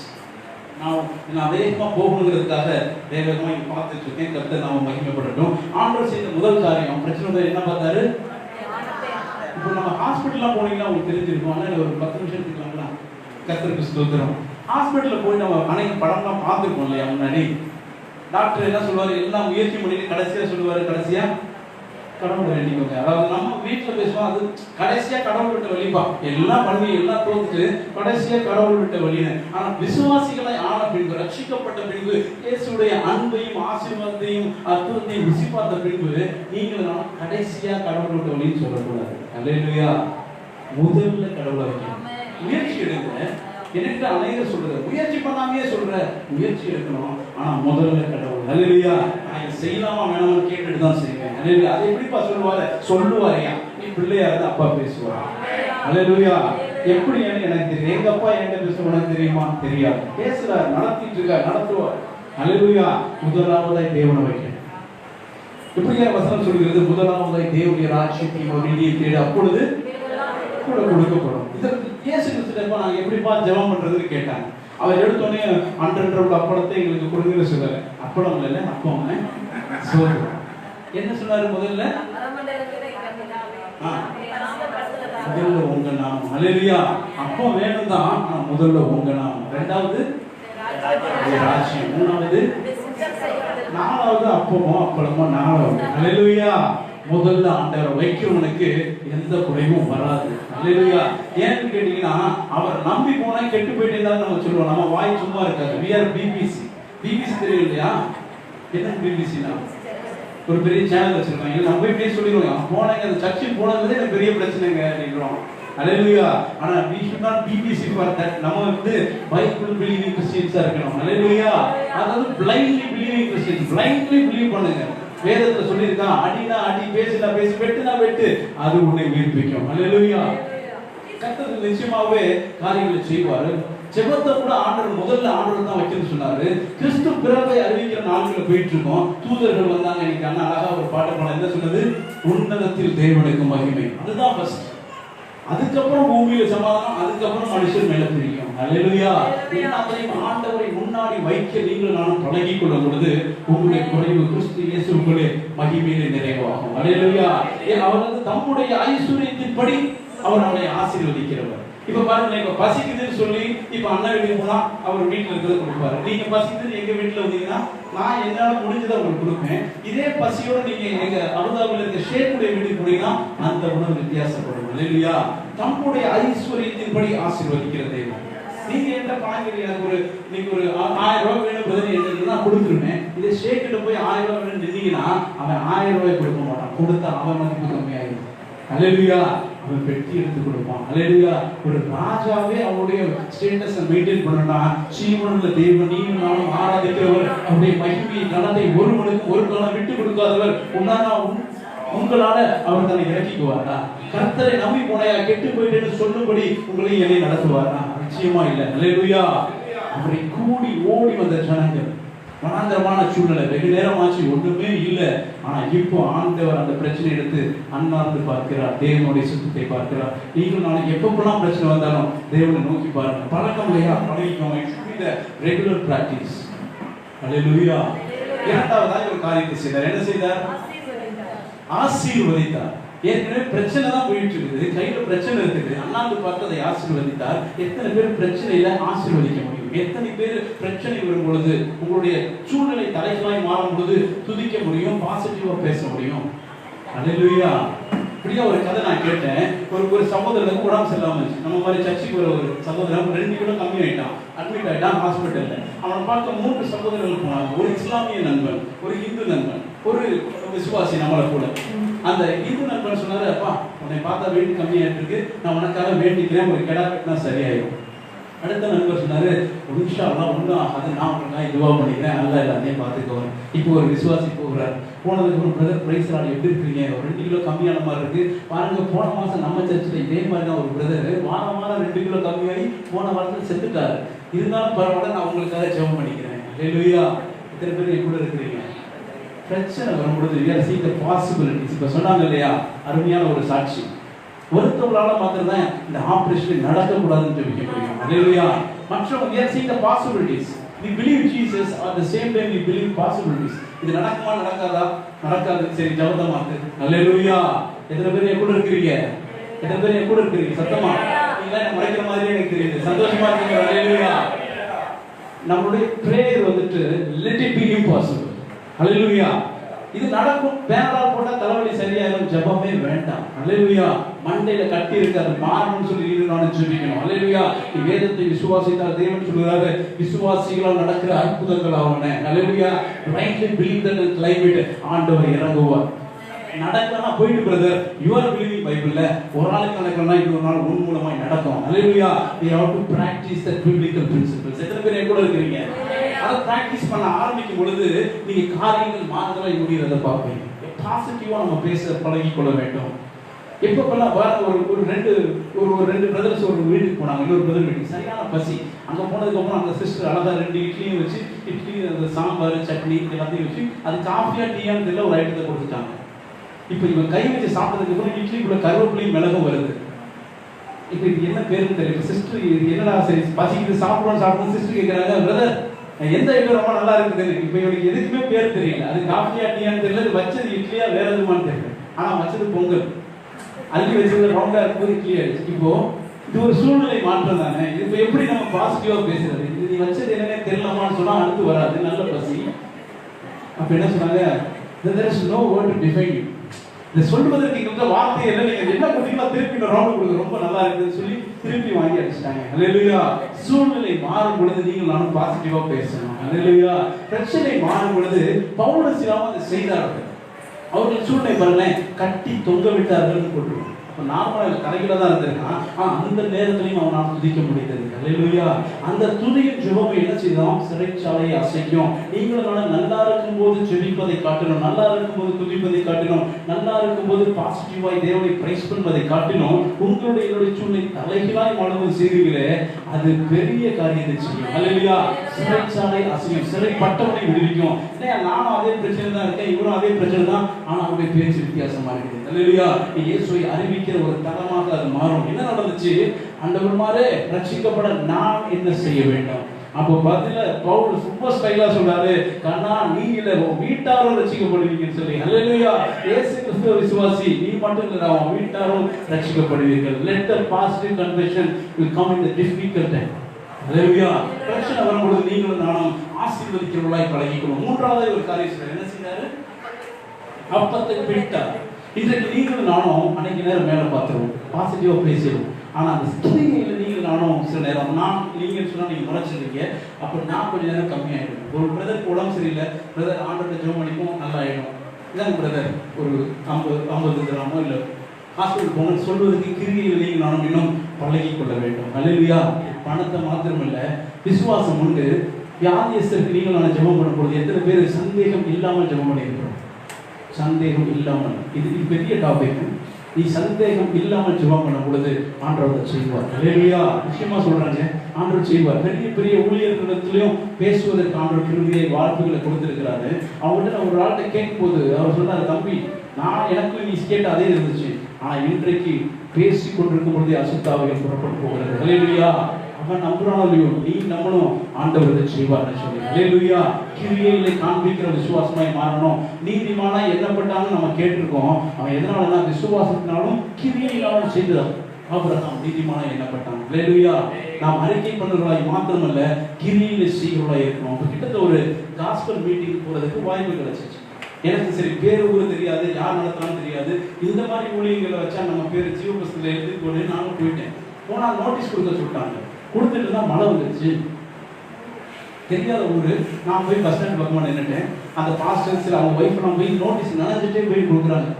நான் வேகமா போகணுங்கிறதுக்காக வேகமா இங்க பார்த்துட்டு இருக்கேன். கர்த்தர் நாம மகிமைப்படட்டும். ஆண்டவர் செய்த முதல் காரியம், பிரச்சனை என்ன பார்த்தாரு? இப்போ நம்ம ஹாஸ்பிட்டல்லாம் போனீங்கன்னா உங்களுக்கு தெரிஞ்சிருக்கும். ஆனால் ஒரு 10 நிமிஷம் எடுத்துக்கலாங்களா? கர்த்தருக்கு ஸ்தோத்திரம். ஹாஸ்பிட்டல்ல போய் நம்ம அன்னைக்கு படம்லாம் பார்த்துருக்கோம் இல்லையா முன்னாடி. டாக்டர் என்ன சொல்லுவாரு, எல்லாம் முயற்சி பண்ணிட்டு கடைசியா சொல்லுவாரு, கடைசியா கடவுளை வேண்டிக்கோங்க. அதாவது நம்ம வீட்டுல பேசுவோம், அது கடைசியா கடவுள் விட்ட வழிபா, எல்லாம் பண்ணி எல்லாம் தோத்துட்டு கடைசியா கடவுள் விட்ட வழின்னு. ஆனா விசுவாசிகளை ஆன பின்பு, ரட்சிக்கப்பட்ட பின்பு, இயேசுடைய அன்பையும் ஆசீர்வாதத்தையும் அற்புதத்தையும் ருசி பார்த்த பின்பு நீங்கள் கடைசியா கடவுள் விட்ட வழின்னு சொல்லக்கூடாது. அல்லேலூயா. முதல்ல கடவுளை வைக்கணும். முயற்சி எடுங்க. எனக்கு அநேகர் சொல்றது, முயற்சி பண்ணாமையே சொல்ற, முயற்சி எடுக்கணும், ஆனா முதல்ல கடவுள். அல்லேலூயா. நான் செய்யலாமா வேணாம்னு கேட்டுட்டு தான் செய்வேன். அல்லேலூயா. அது எப்படிப்பா சொல்லுவாரையா, நீ பிள்ளையா இருந்தா அப்பா பேசுவார். அல்லேலூயா. எப்படி எனக்கு தெரியும், எங்க அப்பா என்கிட்ட பேச உனக்கு தெரியுமா? தெரியாது. பேசுறார், நடத்திட்டு இருக்கார், நடத்துவார். அல்லேலூயா. முதலாவதாய் தேவனை வைக்கணும். எப்படியா வசனம் சொல்கிறது, முதலாவதாய் தேவனுடைய ராஜ்யத்தையும் ஒரு நீதியை தேடு, அப்பொழுது கூட கொடுக்கப்படும். இதற்கு இயேசு கிறிஸ்துவ நாங்க எப்படிப்பா ஜெபம் பண்றதுன்னு கேட்டாங்க. அவர் எடுத்தோடனே அன்றன்ற அப்பளத்தை எங்களுக்கு கொடுங்கன்னு சொல்லல. அப்பளம் இல்ல, அப்பம் சோறு. என்ன சொன்னாரு முதல்ல? முதல்ல உங்க நாமம். அல்லேலூயா. அப்பம் வேணும் தான், ஆனா முதல்ல உங்க நாமம். இரண்டாவது ராஜ்யம், மூணாவது, நாலாவது அப்பமோ அப்பளமோ, நாலாவது. அல்லேலூயா. முதல்ல ஆண்டவரை வைக்கிறவனுக்கு எந்த குறைவும் வராது. அல்லேலூயா. ஏன்னு கேட்டீங்கன்னா, அவர் நம்பி போனா கெட்டு போயிட்டே தான் நம்ம சொல்லுவோம். நம்ம வாய் சும்மா இருக்காது. we are BBC. BBC தெரியும் இல்லையா? என்ன பிபிசினா? ஒரு பெரிய சேனல் வச்சிருக்காங்க. நம்ம போய் பேசி சொல்லிடுவோம், போனாங்க அந்த சர்ச்சுக்கு போனது எனக்கு பெரிய பிரச்சனைங்க அப்படின்றோம். அல்லேலூயா. ஆனா we should not BBC for that. நம்ம பைபிள் பிலீவிங் கிறிஸ்டியன்ஸா இருக்கணும். அல்லேலூயா. அதாவது blindly believing Christians. blindly believe பண்ணுங்க. வேதத்துல சொல்லியிருக்கா, அடினா அடி, பேசினா பேசி, வெட்டுனா வெட்டு, அது உன்னை உயிர்ப்பிக்கும். அல்லேலூயா. கர்த்தர் நிச்சயமாவே காரியங்களை செய்வாரு. ஜெபத்தை கூட ஆண்டவர் முதல்ல ஆண்டவர் தான் வைக்கணும்னு சொன்னாரு. கிறிஸ்து பிறவை அறிவிக்கிற நாட்களை போயிட்டு இருக்கோம். தூதர்கள் வந்தாங்க. இன்னைக்கு அண்ணா அழகா ஒரு பாட்டு பாட, என்ன சொன்னது? உன்னதத்தில் தேவனுக்கு மகிமை. அதுதான் ஃபர்ஸ்ட். அதுக்கப்புறம் பூமியில சமாதானம், அதுக்கப்புறம் மனுஷன் மேல தெரியும். அல்லேலூயா. எல்லாத்தையும் ஆண்டவரை முன்னாடி வைக்க நீங்களும் நானும் பழகிக் கொள்ளும் பொழுது உங்களுடைய குறைவு கிறிஸ்து இயேசுவுக்குள்ளே மகிமையிலே நிறைவாகும். அல்லேலூயா. அவர் தம்முடைய ஐஸ்வரியத்தின்படி அவர் நம்மை ஆசீர்வதிக்கிறவர். இப்ப பாருங்க, இப்ப பசிக்குதுன்னு சொல்லி இப்ப அண்ணா வீட்டுக்கு போனா அவர் வீட்டுல இருக்கிறத கொடுப்பாரு. நீங்க பசிக்குதுன்னு எங்க வீட்டுல வந்தீங்கன்னா நான் என்னால முடிஞ்சதை உங்களுக்கு கொடுப்பேன். இதே பசியோட நீங்க எங்க அபுதாபில இருக்க ஷேக்குடைய வீட்டுக்கு போனீங்கன்னா அந்த உணவு வித்தியாசப்படும். அல்லேலூயா. தம்முடைய ஐஸ்வரியத்தின்படி ஆசீர்வதிக்கிற தெய்வம். நீங்க எந்த பணம் எனக்கு நீங்க ஒரு 1000 ரூபாய் வேணும் பதில் என்ன நான் கொடுத்துருவேன். இதே ஷேக்கிட்ட போய் 1000 ரூபாய் வேணும் நின்னீங்கன்னா அவன் 1000 ரூபாய் கொடுக்க மாட்டான். கொடுத்தா அவன் மதிப்பு கம்மியாயிடும். அல்லேலூயா. அவன் பெட்டி எடுத்து கொடுப்பான். அல்லேலூயா. ஒரு ராஜாவே அவருடைய ஸ்டேட்டஸை மெயின்டைன் பண்ணணும்னா, ஜீவனுள்ள தேவன் நீயும் நானும் ஆராதிக்கிறவர், அவருடைய மகிமை கனத்தை ஒருவனுக்கு ஒரு காலம் விட்டு கொடுக்காதவர், உங்களால அவர் தன்னை இறக்கிக்குவாரா? கர்த்தரை நம்பி போனையா கெட்டு போயிட்டேன்னு சொல்லும்படி உங்களையும் என்னை நடத்துவாரா? நிச்சயமா இல்ல. அல்லேலூயா. அவரை கூடி ஓடி வந்த ஜனங்கள், வனாந்தரமான சூழ்நிலை, வெகு நேரமாச்சு, ஒண்ணுமே இல்லை. ஆனா இப்போ ஆண்டவர் அந்த பிரச்சனை எடுத்து அண்ணாந்து பார்க்கிறார், தேவனுடைய சுத்தத்தை பார்க்கிறார். நீங்களும் நாளைக்கு எப்பப்பெல்லாம் பிரச்சனை வந்தாலும் தேவனை நோக்கி பாருங்க. பழக்கம் இல்லையா? பழகிக்கோங்க. Regular practice. அல்லேலூயா. இரண்டாவதாக ஒரு காரியத்தை செய்தார். என்ன செய்தார்? ஆசீர்வதித்தார். ஏற்கனவே பிரச்சனை தான் போயிட்டு இருக்குது, கையில பிரச்சனை இருக்குது. அண்ணாந்து பார்த்து அதை ஆசீர்வதித்தார். எத்தனை பேர் பிரச்சனையில ஆசீர்வதிக்க முடியும்? எத்தனை பேர் பிரச்சனை வரும் பொழுது, உங்களுடைய சூழ்நிலை தலைகளாய் மாறும் பொழுது துதிக்க முடியும், பாசிட்டிவா பேச முடியும்? அல்லேலூயா. இப்படியா ஒரு கதை நான் கேட்டேன். ஒரு சகோதரனுக்கு உடம்பு சரியில்லாம இருந்துச்சு. நம்ம மாதிரி சர்ச்சுக்கு ஒரு சகோதரன் 2 கிலோ கம்மி ஆயிட்டான். அட்மிட் ஆயிட்டான் ஹாஸ்பிட்டல்ல. அவனை பார்க்க 3 சகோதரர்கள் போனாங்க. ஒரு இஸ்லாமிய நண்பன், ஒரு இந்து நண்பன், ஒரு விசுவாசி நம்மளை கூட. அந்த இந்து நண்பன் சொன்னாரு, அப்பா உன்னை பார்த்தா வெயிட் கம்மியாயிட்டு இருக்கு, நான் உனக்காக வேண்டிக்கிறேன், ஒரு கெடா வெட்டினா சரியாயிடும். அடுத்த நண்பர் சொன்னாரு, இன்ஷா அல்லாஹ் ஒன்றும் ஆகாது, நான் உனக்காக இதுவா பண்ணிக்கிறேன், நல்லா எல்லாத்தையும் பார்த்துக்கோங்க. இப்போ ஒரு விசுவாசி போகிறார். போனதுக்கு ஒரு பிரதர் பிரைஸ் லார்ட் எப்படி இருக்கீங்க? ஒரு 2 கிலோ கம்மியான மாதிரி இருக்கு பாருங்க. போன மாசம் நம்ம சர்ச்சில் இதே மாதிரி தான் ஒரு பிரதர் வாரம் 2 கிலோ கம்மியாகி போன வாரத்தில் செத்துட்டாரு. இருந்தாலும் பரவாயில்ல, நான் உங்களுக்காக ஜெபம் பண்ணிக்கிறேன். அல்லேலூயா. இத்தனை பேர் என் கூட இருக்கிறீங்க. பிரச்சனை வரும்பொழுது we are seeing the possibilities. இப்ப சொன்னாங்க இல்லையா, அருமையான ஒரு சாட்சி. ஒருத்தவங்களால மாத்திரம் தான் இந்த ஆபரேஷன் நடக்கக்கூடாதுன்னு ஜெபிக்க முடியும். அல்லேலூயா. மற்றவங்க we are seeing the possibilities. We believe Jesus, at the same time we believe possibilities. இது நடக்குமா நடக்காதா? நடக்காது. சரி, ஜெபத்தை மாத்து. அல்லேலூயா. எத்தனை பேர் என் கூட இருக்கிறீங்க? எத்தனை பேர் என் கூட இருக்கிறீங்க? சத்தமா. நீங்க என்ன மறைக்கிற மாதிரி எனக்கு தெரியுது. சந்தோஷமா இருக்கீங்க. அல்லேலூயா. நம்மளுடைய பிரேயர் வந்துட்டு let it be impossible. ஹalleluya. இது நடக்கும். பேனரால் போட்டா தலைவலி சரியாயிடும், ஜெபமே வேண்டாம். ஹalleluya. மண்டையில கட்டி இருக்காது மாறணும்னு சொல்லி நானும் ஜெபிக்கணும். ஹalleluya. வேதத்தை விசுவாசித்தால் தேவன் சொல்றாரு, விசுவாசிகளால் நடக்கிற அற்புதங்கள் ஆவன. ஹalleluya. rightly believe that the climate ஆண்டவர் இறங்குவார். நடக்கணும் போயிட்டு பிரதர், you are believing பைபிள்ல ஒரு நாளைக்கு நடக்கணும்னா இன்னொரு நாள் உன் மூலமாய் நடக்கும். ஹalleluya. we have to practice the biblical principles. எத்தனை பேர் என் கூட இருக்கீங்க? அதை பிராக்டிஸ் பண்ண ஆரம்பிக்கும் பொழுது நீங்க காரியங்கள் மாறுதலாய் முடியறத பார்ப்பீங்க. பாசிட்டிவா நம்ம பேச பழகிக் கொள்ள வேண்டும். எப்பப்பெல்லாம் ஒரு ரெண்டு பிரதர்ஸ் ஒரு வீட்டுக்கு போனாங்க, இன்னொரு பிரதர் வீட்டுக்கு சரியான பசி. அங்க போனதுக்கு அப்புறம் அந்த சிஸ்டர் அழகா 2 இட்லியும் வச்சு, இட்லி அந்த சாம்பார் சட்னி எல்லாத்தையும் வச்சு அது காஃபியா டீயான்னு தெரியல ஒரு ஐட்டத்தை கொடுத்துட்டாங்க. இப்போ இவன் கை வச்சு சாப்பிட்டதுக்கு அப்புறம் இட்லிக்குள்ள கருவேப்பிலையும் மிளகும் வருது. இப்போ இது என்ன பேருன்னு தெரியல. சிஸ்டர் இது என்னடா சரி பசிக்குது சாப்பிடணும் சிஸ்டர் கேட்கறாங்க, பிரதர் எந்த ஐட்டம் ரொம்ப நல்லா இருக்குது. இப்போ இவனுக்கு எதுக்குமே பேர் தெரியல, அது காஃபியா டீயான்னு தெரியல, இது வச்சது இட்லியா வேற எதுமான்னு தெரியல. ஆனா வச்சது பொங்கல், அள்ளி வச்சது ரவுண்டா இருக்கும்போது இட்லி ஆயிடுச்சு. இப்போ இது ஒரு சூழ்நிலை மாற்றம் தானே. இப்போ எப்படி நம்ம பாசிட்டிவா பேசுறது? இது நீ வச்சது என்னன்னே தெரியலமான்னு சொன்னா அடுத்து வராது, நல்ல பசி. அப்ப என்ன சொன்னாங்க, there is no word to define you. இந்த சொல்வதற்கு இங்க வார்த்தை இல்லை, நீங்க என்ன பண்ணீங்களா திருப்பி ரவுண்ட் கொடுங்க, ரொம்ப நல்லா இருக்குன்னு சொல்லி திருப்பி வாங்கி அடிச்சிட்டாங்க. ஹalleluya. சூழ்நிலை மாறும் பொழுது நீங்கள் நானும் பாசிட்டிவா பேசணும். ஹalleluya. பிரச்சனை மாறும் பொழுது பவுல் சீலாவும் அதை செய்தார்கள். அவர்கள் சூழ்நிலை பாருங்களேன், கட்டி தொங்க விட்டார்கள் போட்டுருவோம். அப்ப நார்மலா கரையில தான் இருந்திருக்கான், அந்த நேரத்திலையும் அவனால் துதிக்க முடிந்தது. ஹalleluya. அந்த துதியின் ஜெபம் என்ன செய்தோம்? சிறைச்சாலையை அசைக்கும். நீங்களும் நல்லா இருக்கும் போது ஜெபிப்பதை காட்டணும், நல்லா இருக்கும் போது துதிப்பதை காட்டணும், நல்லா இருக்கும் போது பாசிட்டிவாய் தேவனை பிரைஸ் பண்ணுவதை காட்டணும். உங்களுடைய சூழ்நிலை தலைகளாய் வாழ்வு செய்வீங்களே, அது பெரிய காரியத்தை செய்யும். ஹalleluya. சிறைச்சாலை அசைக்கும், சிறைப்பட்டவனை விடுவிக்கும். நானும் அதே பிரச்சனை தான் இருக்கேன், இவரும் அதே பிரச்சனை தான், ஆனா அவருடைய பேச்சு வித்தியாசமா இருக்குது. ஹalleluya. இயேசுவை அறிவிக்கிற ஒரு தலமாக அது மாறும். என்ன நடந்துச்சு? ஆண்டவர்மாரே ரட்சிக்கப்பட நான் என்ன செய்ய வேண்டும்? அப்போ பதில பவுல் சூப்பர் ஸ்டைலா சொல்றாரு, கண்ணா நீ இல்ல உன் வீட்டாரும் ரட்சிக்கப்படுவீங்கன்னு சொல்லி. ஹalleluya. இயேசு கிறிஸ்துவ விசுவாசி நீ மட்டும் இல்ல, உன் வீட்டாரும் ரட்சிக்கப்படுவீர்கள். let the positive confession will come in the difficult time. ஹalleluya. பிரச்சனை வரும்போது நீங்களும் நானும் ஆசீர்வதிக்கிறவர்களாய் பழகிக்கணும். மூன்றாவது ஒரு காரியம் சொல்றாரு, என்ன செய்றாரு? அப்பத்தை பிட்டார். இன்றைக்கு நீங்களும் நானும் அன்னைக்கு நேரம் மேல பார்த்துருவோம், பாசிட்டிவா பேசிடுவோம். ஆனா அந்த ஸ்திரீல நீங்களும் நானும் சில நேரம் நான் நீங்கன்னு சொன்னா நீங்க முறைச்சிருக்கீங்க, அப்ப நான் கொஞ்ச நேரம் கம்மியாயிடும். ஒரு பிரதருக்கு உடம்பு சரியில்லை, பிரதர் ஆண்டவர்கிட்ட ஜெபம் பண்ணிப்போம், நல்லா ஆயிடும். இதான் பிரதர் ஒரு 50 கிராமோ இல்ல ஹாஸ்பிட்டல் போங்க சொல்வதற்கு கிரியில் நீங்கள் நானும் இன்னும் பழகிக் கொள்ள வேண்டும். ஹalleluya. பணத்தை மாத்திரமில்ல, விசுவாசம் உண்டு. வியாதியஸ்தருக்கு நீங்கள் நான் ஜெபம் பண்ணும்போது எத்தனை பேர் சந்தேகம் இல்லாமல் ஜெபம் பண்ணியிருக்கிறோம்? சந்தேகம் இல்லாமல், இது பெரிய டாபிக். நீ சந்தேகம் இல்லாமல் ஜெபம் பண்ணும் பொழுது ஆண்டவர் செய்வார். ஹalleluya. நிச்சயமா சொல்றாங்க, ஆண்டவர் செய்வார். பெரிய பெரிய ஊழியர்களிடத்திலும் பேசுவதற்கு ஆண்டவர் கிருபையை வாய்ப்புகளை கொடுத்திருக்கிறாரு. அவங்ககிட்ட ஒரு ஆள்கிட்ட கேட்கும் போது அவர் சொன்னார், தம்பி நான் எனக்கு நீ கேட்ட அதே இருந்துச்சு, ஆனா இன்றைக்கு பேசி கொண்டிருக்கும் பொழுதே அசுத்தாவைகள் புறப்பட்டு போகிறது. ஹalleluya. அவன் நம்புறானோ இல்லையோ, நீ நம்மளும் ஆண்டவர் செய்வார்னு சொல்லி. ஹalleluya. கிரியையிலே காண்பிக்கிற விசுவாசமாய் மாறணும். நீதிமானா எண்ணப்பட்டான்னு நம்ம கேட்டிருக்கோம். அவன் எதனாலனா விசுவாசத்தினாலும் கிரியையினாலும் செய்தான். ஆபிரகாம் நீதிமானா எண்ணப்பட்டான். ஹalleluya. நாம் அறிக்கை பண்ணுறவர்களாய் மாத்திரமல்ல, கிரியையிலே செய்கிறவர்களாய் இருக்கணும். அப்ப கிட்டத்தட்ட ஒரு காஸ்பல் மீட்டிங் போறதுக்கு வாய்ப்பு கிடைச்சிச்சு. எனக்கு சரி பேர் ஊர் தெரியாது, யார் நடத்தலாம் தெரியாது. இந்த மாதிரி ஊழியர்களை வச்சா நம்ம பேர் ஜீவபஸ்தில எழுதி போட்டு நானும் போயிட்டேன். போனா நோட்டீஸ் கொடுக்க சொல்லிட்டாங்க. கொடுத்துட்டு தான் மழை வந்துருச்சு, தெரியாத ஊரு. நான் போய் பஸ் ஸ்டாண்ட் பக்கமா நின்றுட்டேன். அந்த பாஸ்டர்ஸ் அவங்க ஒய்ஃப் எல்லாம் போய் நோட்டீஸ் நினைஞ்சிட்டே போய் கொடுக்குறாங்க.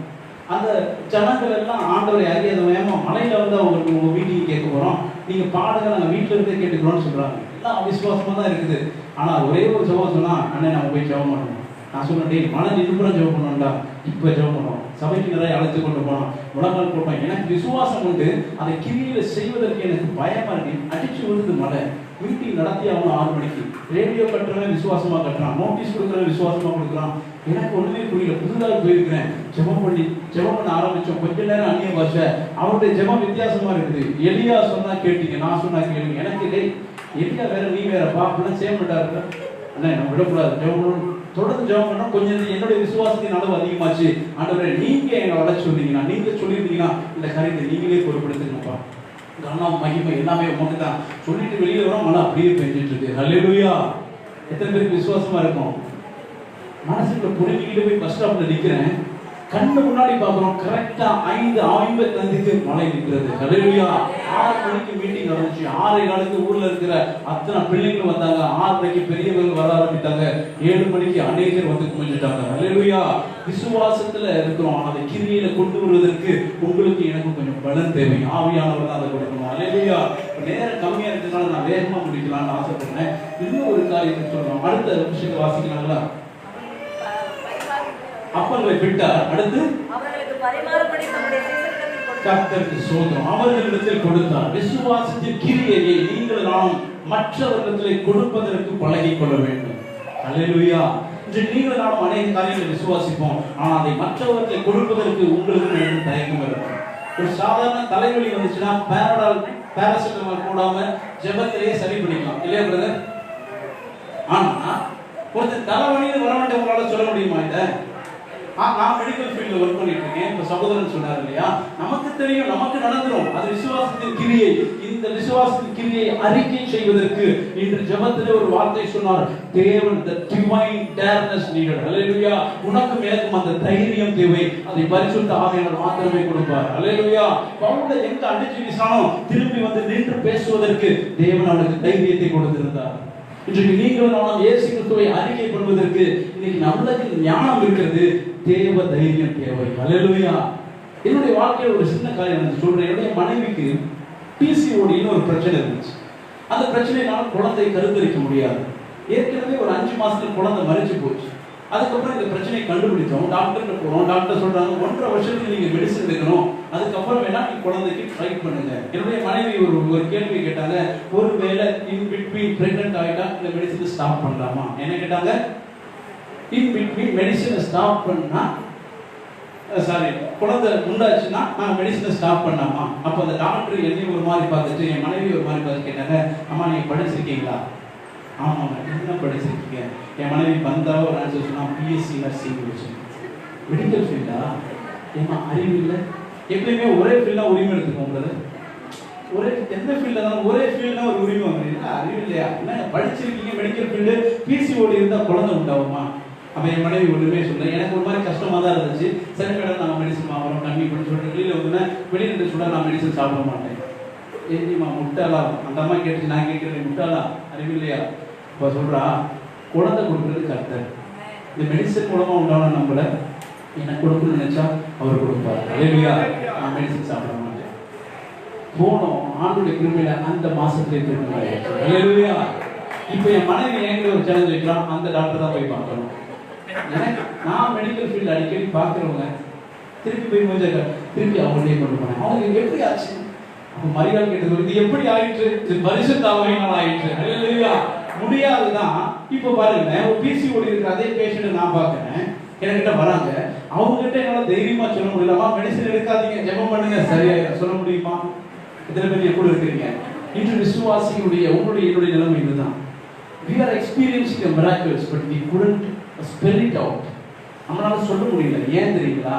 அந்த ஜனங்கள் எல்லாம் ஆண்டவரை அறியாதவங்க, மலையில வந்து அவங்களுக்கு உங்க வீட்டுக்கு கேட்க போறோம், நீங்க பாடுங்க நாங்கள் வீட்டுல இருந்தே கேட்டுக்கிறோம்னு சொல்றாங்க. எல்லாம் அவிசுவாசமா தான் இருக்குது. ஆனா ஒரே ஒரு ஜெபம் சொன்னா, அண்ணே நம்ம போய் ஜெபம் பண்ணணும். நான் சொன்னேன், மன நிருபரம் ஜெபம் பண்ணுவோம்டா. இப்ப ஜெபம் பண்ணுவோம், சபைக்கு நிறைய அழைத்து கொண்டு போனோம், முழங்கால் போட்டோம். எனக்கு விசுவாசம் உண்டு, அதை கிரியில செய்வதற்கு எனக்கு பயமா இருக்கு. அடிச்சு விழுது மழை, மீட்டிங் நடத்தி ஆகணும் 6 மணிக்கு. ரேடியோ கட்டுறவன் விசுவாசமா கட்டுறான், நோட்டீஸ் கொடுக்குறவன் விசுவாசமா கொடுக்குறான். எனக்கு ஒண்ணுமே புரியல. புதுதாக போயிருக்கிறேன், ஜெபம் பண்ண ஆரம்பிச்சோம். கொஞ்ச நேரம் அந்நிய பாஷை, அவருடைய ஜெபம் வித்தியாசமா இருக்குது. எலியா சொன்னா கேட்டீங்க, நான் சொன்னா கேளுங்க. எனக்கு எலியா வேற நீ வேறப்பா அப்படின்னா சேமட்டா இருக்க. அண்ணா நம்ம விடக்கூடாது, ஜெபம் தொடர்ந்து ஜெபம் பண்ணா கொஞ்சம் என்னுடைய விசுவாசத்தின் அளவு அதிகமாச்சு. ஆண்டவரே நீங்க எங்களை வளர்ச்சி சொன்னீங்கன்னா, நீங்க சொல்லியிருந்தீங்கன்னா இந்த காரியத்தை நீங்களே பொறுப்படுத்துங்கப்பா. கனம் மகிமை எல்லாமே உமக்கு தான் சொல்லிட்டு வெளியே வரோம், மழை அப்படியே பெஞ்சிட்டு இருக்கு. ஹல்லேலூயா. எத்தனை பேருக்கு விசுவாசமா இருக்கும்? மனசுக்குள்ள புரிஞ்சுக்கிட்டு போய் பஸ் ஸ்டாப்ல நிக்கிறேன், கண்ணு முன்னாடி பாக்குறோம், கரெக்டா 5:55 மழை நிற்கிறது. ஹல்லேலூயா. 6 மணிக்கு மீட்டிங் நடந்துச்சு, 6:15 ஊர்ல இருக்கிற அத்தனை பிள்ளைங்களும் வந்தாங்க, 6:30 பெரியவர்கள் வர ஆரம்பித்தாங்க, 7 மணிக்கு அநேகர் வந்து குமிஞ்சிட்டாங்க. ஹல்லேலூயா. விசுவாசத்துல இருக்கிறோம், அந்த கிரியையில கொண்டு வருவதற்கு உங்களுக்கு எனக்கு கொஞ்சம் பலன் தேவை. ஆவியானவர் தான் அதை கொடுக்கணும். ஹல்லேலூயா. நேரம் கம்மியா இருக்கிறதுனால நான் வேகமா முடிக்கலாம்னு ஆசைப்படுறேன். இன்னும் ஒரு காரியத்தை சொல்லணும். அடுத்த விஷயத்தை வாசிக்கலாங்களா? அப்பங்களை விட்டார், அடுத்து அவர்களுக்கு பரிமாறும்படி தம்முடைய சீசர்களிடத்தில் கொடுத்தார். கர்த்தருக்கு ஸ்தோத்திரம். அவர்களிடத்தில் கொடுத்தார். விசுவாசத்தின் கிரியையை நீங்கள் நானும் மற்றவர்களிடத்தில் கொடுப்பதற்கு பழகிக் கொள்ள வேண்டும். ஹல்லேலூயா. இன்று நீங்கள் நானும் அநேக காரியங்களை விசுவாசிப்போம், ஆனால் அதை மற்றவர்களை கொடுப்பதற்கு உங்களுக்கு எனக்கு தயக்கம் இருக்கும். ஒரு சாதாரண தலைவலி வந்துச்சுன்னா பேராசிட்டமால் போடாம ஜெபத்திலேயே சரி பண்ணிக்கலாம், இல்லையா பிரதர்? ஆனா ஒருத்தர் தலைவலின்னு வரமாட்டேன் உங்களால சொல்ல முடியுமா? இதை நான் மெடிக்கல் ஃபீல்ட்ல ஒர்க் பண்ணிட்டு இருக்கேன். இப்ப சகோதரன் சொன்னார் இல்லையா, நமக்கு தெரியும், நமக்கு நடந்துரும். அது விசுவாசத்தின் கிரியை. இந்த விசுவாசத்தின் கிரியை அறிக்கை செய்வதற்கு இன்று ஜெபத்திலே ஒரு வார்த்தை சொன்னார், தேவன் the divine dareness needed. ஹல்லேலூயா. உனக்கும் எனக்கும் அந்த தைரியம் தேவை. அதை பரிசுத்த ஆவியானவர் மாத்திரமே கொடுப்பார். ஹல்லேலூயா. பவுலை எங்க அடிச்சு வீசினாலும் திரும்பி வந்து நின்று பேசுவதற்கு தேவன் அவனுக்கு தைரியத்தை கொடுத்திருந்தார். இன்றைக்கு நீங்கள் நானும் இயேசு கிறிஸ்துவை அறிக்கை பண்ணுவதற்கு இன்னைக்கு நம்மளுக்கு ஞானம் இருக்கிறது, தேவ தைரியம் தேவை. ஹல்லேலூயா. என்னுடைய வாழ்க்கையில் ஒரு சின்ன காரியம் நான் சொல்றேன். என்னுடைய மனைவிக்கு பிசிஓடின்னு ஒரு பிரச்சனை இருந்துச்சு. அந்த பிரச்சனையினால குழந்தை கருத்தரிக்க முடியாது. ஏற்கனவே ஒரு 5 மாசத்துல குழந்தை மரிச்சு போச்சு. அதுக்கப்புறம் இந்த பிரச்சனையை கண்டுபிடிச்சோம், டாக்டர்கிட்ட போறோம். டாக்டர் சொல்றாங்க 1.5 வருஷத்துக்கு நீங்க மெடிசன் எடுக்கணும், அதுக்கப்புறம் வேணா நீங்க குழந்தைக்கு ட்ரை பண்ணுங்க. என்னுடைய மனைவி ஒரு கேள்வி கேட்டாங்க, ஒருவேளை இன் பிட்வீன் பிரெக்னன்ட் ஆயிட்டா இந்த மெடிசனை ஸ்டாப் பண்ணலாமா? என்ன கேட்டாங்க? இன் பிட்வீன் மெடிசனை ஸ்டாப் பண்ணா, சாரி, குழந்தை உண்டாச்சுன்னா நான் மெடிசனை ஸ்டாப் பண்ணலாமா? அப்போ அந்த டாக்டர் என்னையும் ஒரு மாதிரி பார்த்துட்டு என் மனைவி ஒரு மாதிரி பார்த்து கேட்டாங்க, அம்மா நீங்க படிச்சிருக்கீங்களா? ஆமாங்க. என்ன படிச்சிருக்கீங்க? என் மனைவி வந்தா ஒரு ஆன்சர் சொன்னா, பிஎஸ்சி நர்சிங் முடிச்சேன். மெடிக்கல் ஃபீல்டா? ஏமா அறிவு இல்லை? எப்பயுமே ஒரே ஃபீல்டா உரிமை எடுத்துக்கோங்க. ஒரே எந்த ஃபீல்ட்ல இருந்தாலும் ஒரே ஃபீல்ட்னா ஒரு உரிமை வாங்குறீங்களா? அறிவு இல்லையா? என்ன படிச்சிருக்கீங்க மெடிக்கல் ஃபீல்டு, பிசிஓடி இருந்தா குழந்தை உண்டாகுமா? அப்ப என் மனைவி ஒன்றுமே சொல்ல. எனக்கு ஒரு மாதிரி கஷ்டமா தான் இருந்துச்சு. சரி மேடம் நாங்கள் மெடிசன் வாங்குறோம் கம்மி பண்ணி சொல்லிட்டு வெளியில வந்து வெளியில சொல்ல நான் மெடிசன் சாப்பிட மாட்டேன். ஏமா முட்டாளா? அந்த அம்மா கேட்டுச்சு, நான் கேட்கிறேன் முட்டாளா? அறிவு இல்லையா? இப்போ சொல்றா, குழந்தை கொடுக்குறது கர்த்தர். இந்த மெடிசன் மூலமா உண்டான நம்மள எனக்கு கொடுக்கணும்னு நினைச்சா அவர் கொடுப்பார். ஹல்லேலூயா. நான் மெடிசன் சாப்பிட மாட்டேன். போனோம், ஆண்டுடைய கிருபையில அந்த மாசத்திலே திரும்ப. ஹல்லேலூயா. இப்போ என் மனைவி என்கிட்ட ஒரு சேலஞ்ச் வைக்கிறான், அந்த டாக்டர் தான் போய் பார்க்கணும். எனக்கு நான் மெடிக்கல் ஃபீல்டு அடிக்கடி பார்க்குறவங்க திருப்பி போய் கொஞ்சம் திருப்பி அவங்களே கொண்டு போனேன். அவங்களுக்கு எப்படி ஆச்சு? அப்போ மரியாதை கேட்டது, இது எப்படி ஆயிற்று? இது பரிசுத்த ஆவியினால் ஆயிற்று. ஹல்லேலூயா. முடியாதுதான். இப்போ பாருங்க, ஒரு பிசிஓடி இருக்கிற அதே பேஷண்ட் நான் பார்க்கிறேன், என்கிட்ட வராங்க. அவங்க கிட்ட என்னால தைரியமா சொல்ல முடியலமா, மெடிசன் எடுக்காதீங்க, ஜெபம் பண்ணுங்க, சரியாயிரும் சொல்ல முடியுமா? எத்தனை பேர் எப்படி இருக்கிறீங்க? இன்று விசுவாசியுடைய உங்களுடைய என்னுடைய நிலைமை இதுதான். We are experiencing the miracles, but we couldn't spell it out. நம்மளால சொல்ல முடியல. ஏன் தெரியுங்களா?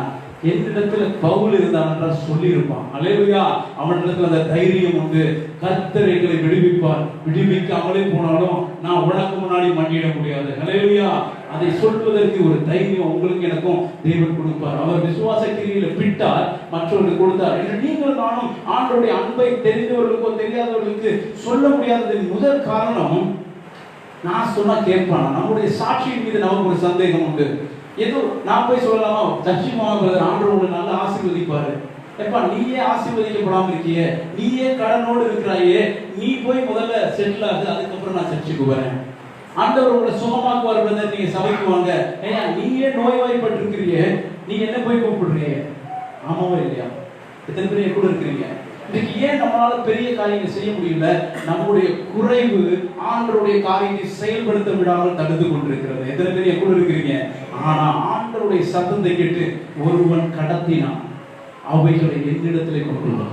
என்னிடத்துல பவுல் இருந்தான் என்றால் சொல்லி இருப்பான். ஹல்லேலூயா. அவனிடத்துல அந்த தைரியம் உண்டு. கர்த்தர் எங்களை விடுவிப்பார். விடுவிக்காமலே போனாலும் நான் உனக்கு முன்னாடி மண்டியிட முடியாது. ஹல்லேலூயா. அதை சொல்வதற்கு ஒரு தைரியம் உங்களுக்கு எனக்கும் தேவன் கொடுப்பார். அவர் விசுவாச கிரியில பிட்டார், மற்றவர்களுக்கு கொடுத்தார். என்று நீங்கள் நானும் ஆண்டவருடைய அன்பை தெரிந்தவர்களுக்கோ தெரியாதவர்களுக்கு சொல்ல முடியாததின் முதல் காரணம், நான் சொன்னா கேட்பானா? நம்முடைய சாட்சியின் மீது நமக்கு ஒரு சந்தேகம் உண்டு. ஏதோ நான் போய் சொல்லலாமா, சச்சியமாக பிரதர் ஆண்டவர் உங்களை நல்லா ஆசீர்வதிப்பாரு. எப்பா நீயே ஆசீர்வதிக்கப்படாம இருக்கியே, நீயே கடனோடு இருக்கிறாயே, நீ போய் முதல்ல செட்டில் ஆகு, அதுக்கப்புறம் நான் சர்ச்சுக்கு வரேன். ஆண்டவர் உங்களை சுகமாக்குவார் பிரதர், நீங்க சபைக்கு வாங்க. ஏன்னா நீயே நோய்வாய்ப்பட்டு இருக்கிறீங்க, நீ என்ன போய் கூப்பிடுறீங்க? ஆமாவா இல்லையா? எத்தனை பேர் கூட இருக்கிறீங்க? இன்னைக்கு ஏன் நம்மளால பெரிய காரியங்களை செய்ய முடியல? நம்முடைய குறைவு ஆண்டவருடைய காரியத்தை செயல்படுத்த விடாமல் தடுத்து கொண்டிருக்கிறது. எத்தனை பேர் கூட இருக்கிறீங்க? ஆனா ஆண்டவருடைய சத்தத்தை கேட்டு ஒருவன் கடத்தினான், அவைகளை என்னிடத்திலே கொண்டு வா,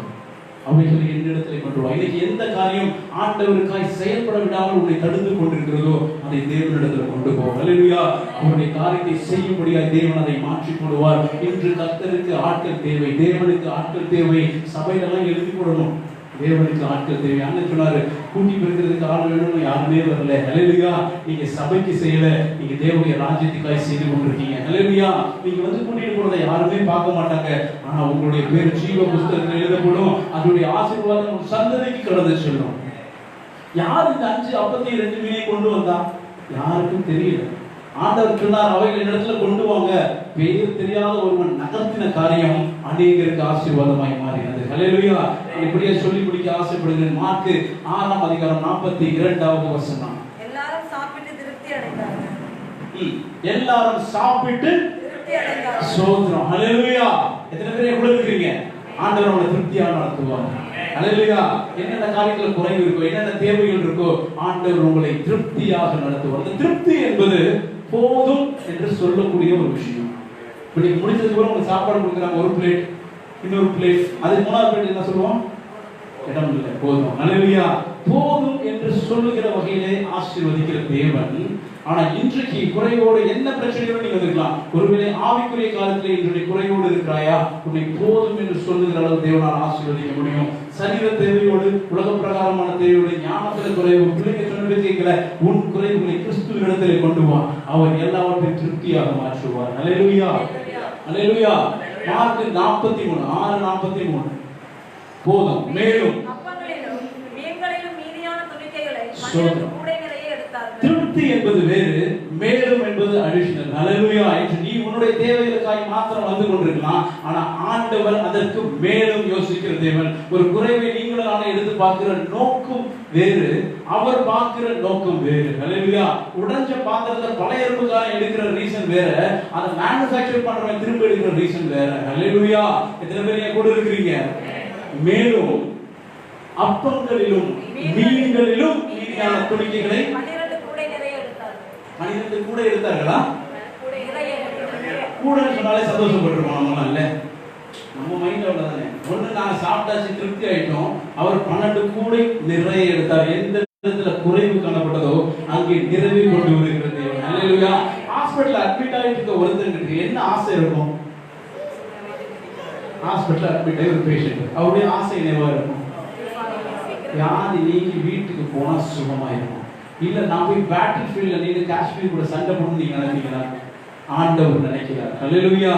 அவைகளை என்னிடத்திலே கொண்டு வா. இன்னைக்கு எந்த காரியம் ஆண்டவருக்காய் செயல்பட விடாமல் உன்னை தடுத்து கொண்டிருக்கிறதோ அதை தேவனிடத்தில் கொண்டு போ. ஹல்லேலூயா. அவருடைய காரியத்தை செய்யும்படியாய் தேவன் அதை மாற்றி போடுவார். இன்று கர்த்தருக்கு ஆட்கள் தேவை, தேவனுக்கு ஆட்கள் தேவை. சபையிலெல்லாம் எழுதி போடணும், தேவனுக்கு ஆட்கள் தேவை. அண்ணன் சொன்னாரு, கூட்டி பெருக்கிறதுக்கு ஆள் வேணும்னு யாருமே வரல. ஹல்லேலூயா. நீங்க சபைக்கு செய்யல, நீங்க தேவனுடைய ராஜ்யத்துக்காய் செய்து கொண்டிருக்கீங்க. ஹல்லேலூயா. நீங்க வந்து கூட்டிட்டு போறதை யாருமே பார்க்க மாட்டாங்க. ஆனா உங்களுடைய பேர் ஜீவ புஸ்தகத்தில் எழுதப்படும். அதனுடைய ஆசீர்வாதம் உங்க சந்ததிக்கு கடந்து செல்லும். யார் இந்த 5 அப்பத்தையும் 2 மீனையும் கொண்டு வந்தா? யாருக்கும் தெரியல. ஆண்டவர் சொன்னார், அவைகள் இடத்துல கொண்டு வாங்க. பேர் தெரியாத ஒருவன் நகர்த்தின காரியம் அநேகருக்கு ஆசீர்வாதமாய் மாறினது. ஹல்லேலூயா. இப்படியே சொல்லி முடிக்க ஆசைப்படுகிறேன். மார்க் 6ஆம் அதிகாரம் 42வது வசனம். எல்லாரும் சாப்பிட்டு திருப்தி அடைந்தார்கள். எல்லாரும் சாப்பிட்டு திருப்தி அடைந்தார்கள். சோத்ரம். ஹல்லேலூயா. எத்தனை பேர் எப்படி இருக்கீங்க? ஆண்டவர் உங்களை திருப்தியாக நடத்துவார். ஹல்லேலூயா. என்னென்ன காரியத்துல குறைவு இருக்கோ, என்னென்ன தேவைகள் இருக்கோ, ஆண்டவர் உங்களை திருப்தியாக நடத்துவார். அந்த திருப்தி என்பது போதும் என்று சொல்லக்கூடிய ஒரு விஷயம். இப்ப நீங்க முடிச்சதுக்கு அப்புறம் உங்களுக்கு சாப்பாடு கொடுக்குறாங்க, ஒரு பிளேட், இன்னொரு பிளேட், அதுக்கு 3வது பிளேட் என்ன சொல்லுவோம்? இடம் இல்லை, போதும். ஹல்லேலூயா. போதும் என்று சொல்லுகிற வகையிலே ஆசீர்வதிக்கிற தேவன். ஆனா இன்றைக்கு குறைவோடு என்ன பிரச்சனையோடு நீங்க இருக்கலாம். ஒருவேளை ஆவிக்குரிய காலத்திலே இன்றைய குறைவோடு இருக்கிறாயா? உன்னை போதும் என்று சொல்லுகிற அளவு தேவனால் ஆசீர்வதிக்க முடியும். சரீர தேவையோடு, உலக பிரகாரமான தேவையோடு, ஞானத்துல குறைவு, பிள்ளைங்க சொன்னது கேட்கல, உன் குறைவுகளை கிறிஸ்துவினிடத்திலே கொண்டு வா. அவர் எல்லாவற்றையும் திருப்தியாக மாற்றுவார். ஹல்லேலூயா. ஹல்லேலூயா. மார்க் 43 6:43. போதும். மேலும் அப்பங்களிலும் மீன்களிலும் மீதியான துணிக்கைகளை 12 கூடை நிறைய எடுத்தார்கள். திருப்தி என்பது வேறு, மேலும் என்பது அடிஷனல். ஹல்லேலூயா. நீ உன்னுடைய தேவைகளுக்காக மாத்திரம் வந்து கொண்டிருக்கலாம். ஆனா ஆண்டவர் அதற்கு மேலும் யோசிக்கிற தேவன். ஒரு குறைவை நீங்களும் நானே எடுத்து பார்க்கிற நோக்கம் வேறு, அவர் பார்க்கிற நோக்கம் வேறு. ஹல்லேலூயா. உடைஞ்ச பாத்திரத்தை பழைய இரும்புக்காரன் எடுக்கிற ரீசன் வேற, அதை மேனுஃபேக்சர் பண்றவன் திரும்ப எடுக்கிற ரீசன் வேற. ஹல்லேலூயா. எத்தனை பேர் என் கூட இருக்கிறீங்க? மேலும் அப்பங்களிலும் மீன்களிலும் மீதியான துணிக்கைகளை 12 கூடை நிறைய எடுத்தார்கள். 12 கூட எடுத்தார்களா? கூடை நிறைய எடுத்தார்கள். கூடன்னு சொன்னாலே சந்தோஷப்பட்டுருவோம் நம்மளாம் இல்ல? நம்ம மைண்ட் அவ்வளவுதானே. ஒண்ணு நாங்க சாப்பிட்டாச்சு திருப்தி ஆயிட்டோம். அவர் 12 கூடை நிறைய எடுத்தார். எந்த இடத்துல குறைவு காணப்பட்டதோ அங்கே நிறைவு கொண்டு வருகிறது. ஹல்லேலூயா. ஹாஸ்பிடல்ல அட்மிட் ஆயிட்டு இருக்க ஒருத்தருக்கு என்ன ஆசை இருக்கும்? ஹாஸ்பிடல்ல அட்மிட் ஆகி ஒரு பேஷண்ட், அவருடைய ஆசை என்னவா இருக்கும்? வியாதி நீங்கி வீட்டுக்கு போனா சுகமா இருக்கும். இல்ல நான் போய் பேட்டில் ஃபீல்ட்ல நீங்க காஷ்மீர் கூட சண்டை போடணும் நீங்க நினைக்கிறீங்களா? ஆண்டவர் நினைக்கிறார். ஹல்லேலூயா.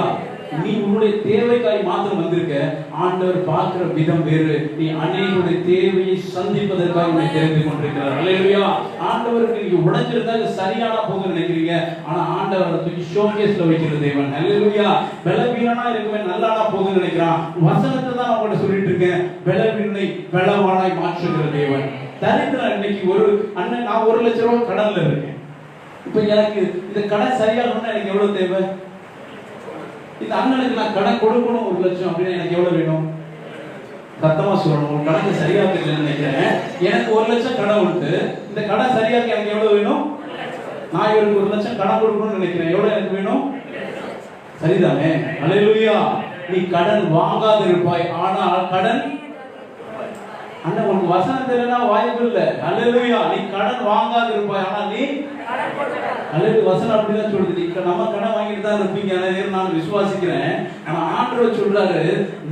நீ உன்னுடைய தேவைக்காய் மாத்திரம் வந்திருக்க. ஆண்டவர் பார்க்கிற விதம் வேறு. நீ அநேகருடைய தேவையை சந்திப்பதற்காக உன்னை தெரிந்து கொண்டிருக்கிறார். ஹல்லேலூயா. ஆண்டவருக்கு நீங்க உடைஞ்சிருந்தா இது சரியான போக நினைக்கிறீங்க. ஆனா ஆண்டவர் தூக்கி ஷோகேஸ்ல வைக்கிற தேவன். ஹல்லேலூயா. பலவீனனா இருக்கவன் நல்லானா போக நினைக்கிறான். வசனத்தை தான் நான் உங்கள்ட்ட சொல்லிட்டு இருக்கேன். பலவீனனை பலவானாய் மாற்றுகிற தேவன். தரித்திரம் இன்னைக்கு ஒரு அண்ணன், நான் 1 லட்சம் ரூபாய் கடன்ல இருக்கேன். இப்ப எனக்கு இந்த கடன் சரியாகணும்னா எனக்கு எவ்வளவு தேவை? இந்த அண்ணனுக்கு நான் கடன் கொடுக்கணும் 1 லட்சம் அப்படின்னா எனக்கு எவ்வளவு வேணும்? சத்தமா சொல்லணும். உங்க கணக்கு சரியா தெரியலன்னு நினைக்கிறேன். எனக்கு 1 லட்சம் கடன் உண்டு. இந்த கடன் சரியாக எனக்கு எவ்வளவு வேணும்? நான் இவருக்கு 1 லட்சம் கடன் கொடுக்கணும்னு நினைக்கிறேன். எவ்வளவு எனக்கு வேணும்? சரிதானே? ஹல்லேலூயா. நீ கடன் வாங்காதிருப்பாய், ஆனால் கடன் அண்ணன் உனக்கு வசனம் தெரியலனா வாய்ப்பு இல்ல. ஹல்லேலூயா. நீ கடன் வாங்காதிருப்பாய், ஆனால் நீ அல்லது வசனம் அப்படிதான் சொல்லுது. இப்ப நம்ம கடன் வாங்கிட்டு தான் இருப்பீங்க, நான் விசுவாசிக்கிறேன். ஆனா ஆண்டவர் சொல்றாரு,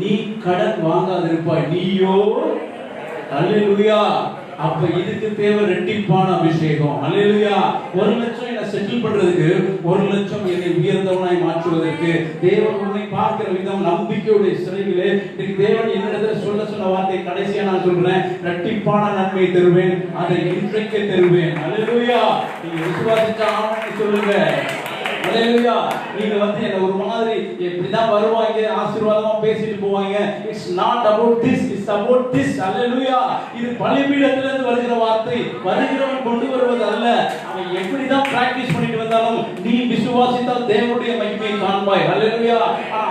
நீ கடன் வாங்காதிருப்பாய், நீயோ. ஹல்லேலூயா. அப்ப இதுக்கு தேவை ரெட்டிப்பான அபிஷேகம். ஹல்லேலூயா. 1 லட்சம் என்ன செட்டில் பண்றதுக்கு, 1 லட்சம் என்னை உயர்ந்தவனாய் மாற்றுவதற்கு தேவன் உன்னை பார்க்கிற விதம் நம்பிக்கையுடைய சிறையிலே. தேவன் என்னிடத்துல சொன்ன வார்த்தை கடைசியா நான் சொல்றேன், ரெட்டிப்பான நன்மை தருவேன், அதை இன்றைக்கே தருவேன். ஹல்லேலூயா. நீங்க விசுவாசிச்சா ஆமென் சொல்லுங்க. ஹல்லேலூயா. நீங்க வந்து என்ன ஒரு மாதிரி இப்படிதான் வருவாங்க, ஆசீர்வாதமா பேசிட்டு போவாங்க. It's not about this, it's about this. Hallelujah. இது பலிபீடத்துல இருந்து வருகிற வார்த்தை, வருகிறவன் கொண்டு வருவது அல்ல. அவன் எப்படிதான் பிராக்டீஸ் பண்ணிட்டு வந்தாலும் நீ விசுவாசித்தால் தேவனுடைய மகிமையை காண்பாய். ஹல்லேலூயா.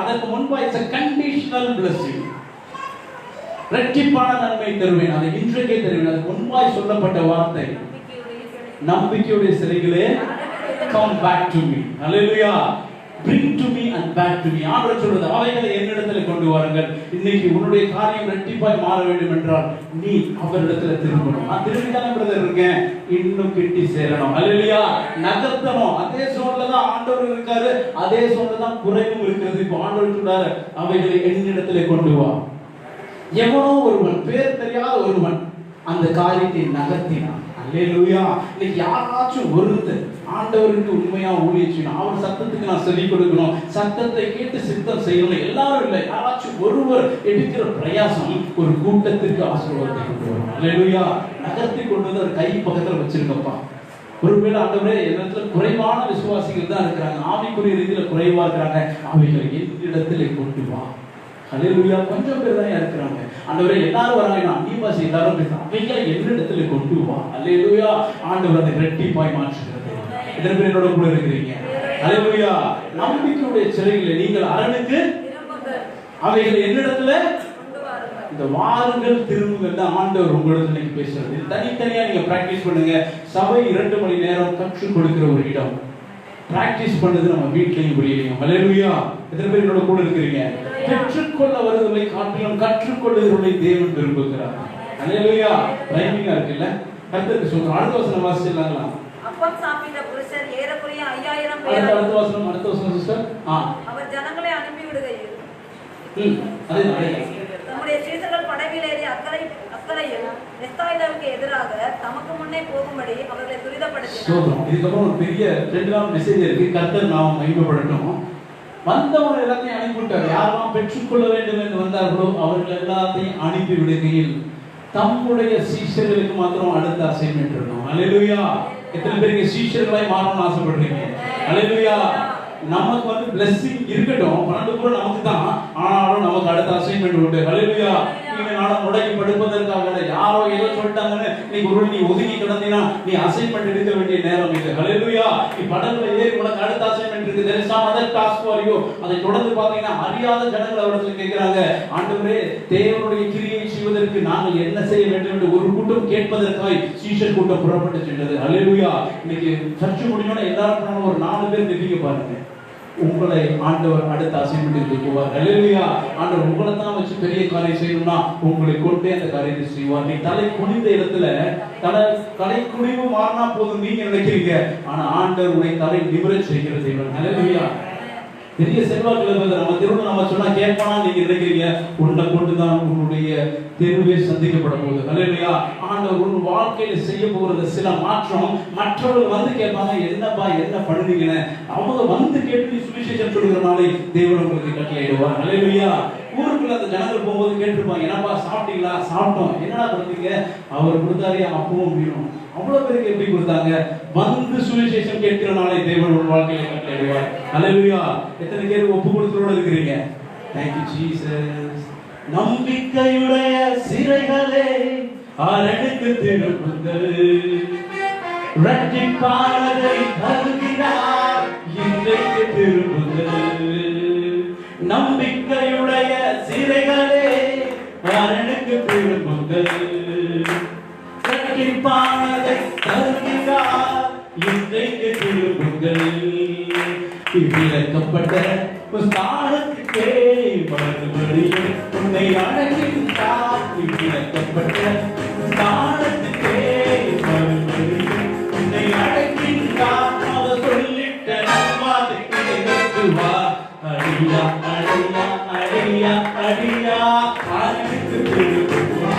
அதற்கு முன்பா இட்ஸ் a conditional blessing. ரெட்டிப்பான நன்மை தருவேன், அதை இன்றைக்கே தருவேன். அது முன்பாய் சொல்லப்பட்ட வார்த்தை. நம்பிக்கையுடைய சிறைகளே come back to me. Hallelujah. Bring to me and back to me. ஆண்டவர் சொல்றது, அவைகளை என்னிடத்தில் கொண்டு வாருங்கள். இன்னைக்கு உன்னுடைய காரியம் ரெட்டிப்பாய் மாற வேண்டும் என்றால் நீ அவரிடத்தில் திரும்பணும். நான் திரும்பிதானே பிரதர் இருக்கேன், இன்னும் கிட்டி சேரணும். ஹல்லேலூயா. நகர்த்தணும். அதே சோன்ல தான் ஆண்டவர் இருக்காரு, அதே சோன்ல தான் குறைவும் இருக்கிறது. இப்போ ஆண்டவர் சொல்றாரு, அவைகளை என்னிடத்தில் கொண்டு வா. எவனோ ஒருவன், பேர் தெரியாத ஒருவன் அந்த காரியத்தை நகர்த்தினான். அல்லேலூயா. இன்னைக்கு யாராச்சும் ஒருத்தர் ஆண்டவருக்கு உண்மையா ஊழியம் செய்யணும், அவர் சத்தத்துக்கு நான் செவி கொடுக்கணும், சத்தத்தை கேட்டு சித்தம் செய்யணும், எல்லாரும் இல்லை, யாராச்சும் ஒருவர் எடுக்கிற பிரயாசம் ஒரு கூட்டத்திற்கு ஆசீர்வாதத்தை கொண்டு வரும். அல்லேலூயா. நகர்த்தி கொண்டு வந்து ஒரு கை பக்கத்தில் வச்சிருக்கப்பா. ஒருவேளை ஆண்டவரே என்னிடத்துல குறைவான விசுவாசிகள் தான் இருக்கிறாங்க, ஆவிக்குரிய ரீதியில குறைவா இருக்கிறாங்க, அவைகளை என்னிடத்திலே கொண்டு வா. அல்லேலூயா. கொஞ்சம் பேர் தான் இருக்கிறாங்க ஆண்டவரே, எல்லாரும் வராங்க, அங்கீவாசி எல்லாரும் பேசுறாங்க, அவைகளை என்னிடத்திலே கொண்டு வா. அல்லேலூயா. ஆண்டவர் அதை ரெட்டிப்பாய் மாற்றுகிறது. எத்தனை பேர் என்னோட கூட இருக்கிறீங்க? அல்லேலூயா. நம்பிக்கையுடைய சிறைகளை நீங்கள் அரணுக்கு அவைகளை என்னிடத்துல இந்த வாருங்கள் திரும்புங்கள் தான் ஆண்டவர் உங்களுக்கு இன்னைக்கு பேசுறது. தனித்தனியா நீங்க பிராக்டிஸ் பண்ணுங்க. சபை 2 மணி நேரம் கற்றுக் கொடுக்கிற ஒரு இடம். பிராக்டிஸ் பண்ணது நம்ம வீட்லயும் வெளியிலையும். அல்லேலூயா. எத்தனை பேர் என்னோட கூட இருக்கிறீங்க? பெற்றுக்கொள்ள வருவதை காட்டிலும் கற்றுக்கொள்ளுகிறவர்களை தேவன் விரும்புகிறார். அல்லேலூயா. ரைமிங்கா இருக்குல்ல? கர்த்தருக்கு சொல்றோம். அடுத்த வசனம் வாசிச்சலாங்களா? அப்பம் சாப்பிட்ட புருஷர் ஏறக்குறைய 5000 பேர். அடுத்த வசனம் சிஸ்டர். அவர் ஜனங்களை அனுப்பி விடுகையில் அதே தம்முடைய சீசர்கள் படவில் ஏறி அக்கறையில் பெத்தாயிதாவுக்கு எதிராக தமக்கு முன்னே போகும்படி அவர்களை துரிதப்படுத்தினார். இதுக்கப்புறம் ஒரு பெரிய 2 நாள் மெசேஜ் இருக்கு. கர்த்தர் நாம மகிமைப்படட்டும். வந்தவங்க எல்லாத்தையும் அனுப்பிவிட்டார். யாரெல்லாம் பெற்றுக்கொள்ள வேண்டும் என்று வந்தார்களோ அவர்கள் எல்லாத்தையும் அனுப்பி விடுகையில் தம்முடைய சீஷர்களுக்கு மாத்திரம் அடுத்த அசைன்மெண்ட் இருக்கும். அல்லேலூயா. எத்தனை பேருக்கு சீஷர்களாய் மாறணும்னு ஆசைப்படுறீங்க? அல்லேலூயா. நமக்கு வந்து blessing இருக்கட்டும், 12 கூட நமக்கு தான், ஆனாலும் நமக்கு அடுத்த அசைன்மெண்ட் உண்டு. அல்லேலூயா. நீங்க நானும் முடங்கி படுப்பதற்காக யாரோ ஏதோ சொல்லிட்டாங்கன்னு நீ ஒதுங்கி கிடந்தீனா நீ அசைன்மெண்ட் எடுக்க வேண்டிய நேரம் இது. அல்லேலூயா. நீ படகுல ஏறி உனக்கு அடுத்த அசைன்மெண்ட் இருக்கு. there is some other task for you. அதை தொடர்ந்து பாத்தீங்கன்னா அறியாத ஜனங்கள் அவர்கள் கேட்கிறாங்க, ஆண்டவரே தேவனுடைய கிரியை செய்வதற்கு நாங்கள் என்ன செய்ய வேண்டும் என்று ஒரு கூட்டம் கேட்பதற்காய் சீஷர் கூட்டம் புறப்பட்டு சென்றது. அல்லேலூயா. இன்னைக்கு சர்ச்சு முடிஞ்சோன்னா எல்லாரும் ஒரு 4 பேர் நிற்க பாருங்க. உங்களை ஆண்டவர் அடுத்த அசைன்மென்ட்க்கு போவார். அல்லேலூயா. ஆண்டவர் உங்களை தான் வச்சு பெரிய காரியம் செய்யணும்னா உங்களை கொண்டே அந்த காரியத்தை செய்வார். நீ தலை குனிந்த இடத்துல தலை குனிவு மாறினா போதும் நீங்க நினைக்கிறீங்க, ஆனா ஆண்டவர் உன்னை தலை நிமிரச் செய்கிறது. அல்லேலூயா. பெரிய செல்வாக்கு நம்ம திரும்ப நம்ம சொன்னா கேட்பானா நீங்க நினைக்கிறீங்க, உன்னை கொண்டுதான் உன்னுடைய தேர்வே சந்திக்கப்பட போகுது. அல்லேலூயா. ஆண்டவர் உன் வாழ்க்கையில செய்ய போகிறது சில மாற்றம். மற்றவர்கள் வந்து கேட்பாங்க, என்னப்பா என்ன பண்ணுவீங்கன்னு. அவங்க வந்து கேட்டு சுவிசேஷம் சொல்கிறனாலே தேவன் உங்களுக்கு கட்டளையிடுவார். அல்லேலூயா. ஊருக்குள்ள அந்த ஜனங்கள் போகும்போது கேட்டிருப்பாங்க, என்னப்பா சாப்பிட்டீங்களா? சாப்பிட்டோம். என்னடா கொடுத்தீங்க? அவர் கொடுத்தாரே அப்பவும் மீனும். அவ்வளவு பேருக்கு எப்படி கொடுத்தாங்க? வந்து சுவிசேஷம் கேட்கிறனாலே தேவன் உன் வாழ்க்கையில கட்டளையிடுவார். அல்லேலூயா. எத்தனை பேர் ஒப்பு கொடுத்தோட இருக்கிறீங்க? Thank you Jesus. நம்பிக்கையுடைய சிறைகளே அரணுக்கு திரும்புங்கள், இரட்டிப்பானதை தருகிறார் இன்றைக்கு திரும்புங்கள். நம்பிக்கையுடைய சிறைகளே அரணுக்கு திரும்புங்கள், இரட்டிப்பானதை தருகிறார் இன்றைக்கு திரும்புங்கள். விளக்கப்பட்ட ஸ்தானத்துக்கே மறுபடியும் உன்னை அழைக்கின்றார். விளக்கப்பட்ட ஸ்தானத்துக்கே மறுபடியும் உன்னை அழைக்கின்றார். அவர் சொல்லிட்ட நல்வார்த்தைக்கு வா. அடியா அடியா அடியா அடியா ஆளுக்கு திரும்புவா.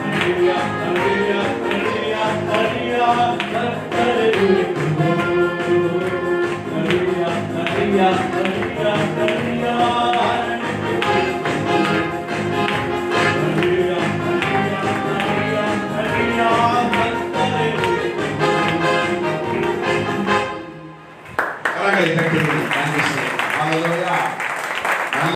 அடியா அடியா அடியா அடியா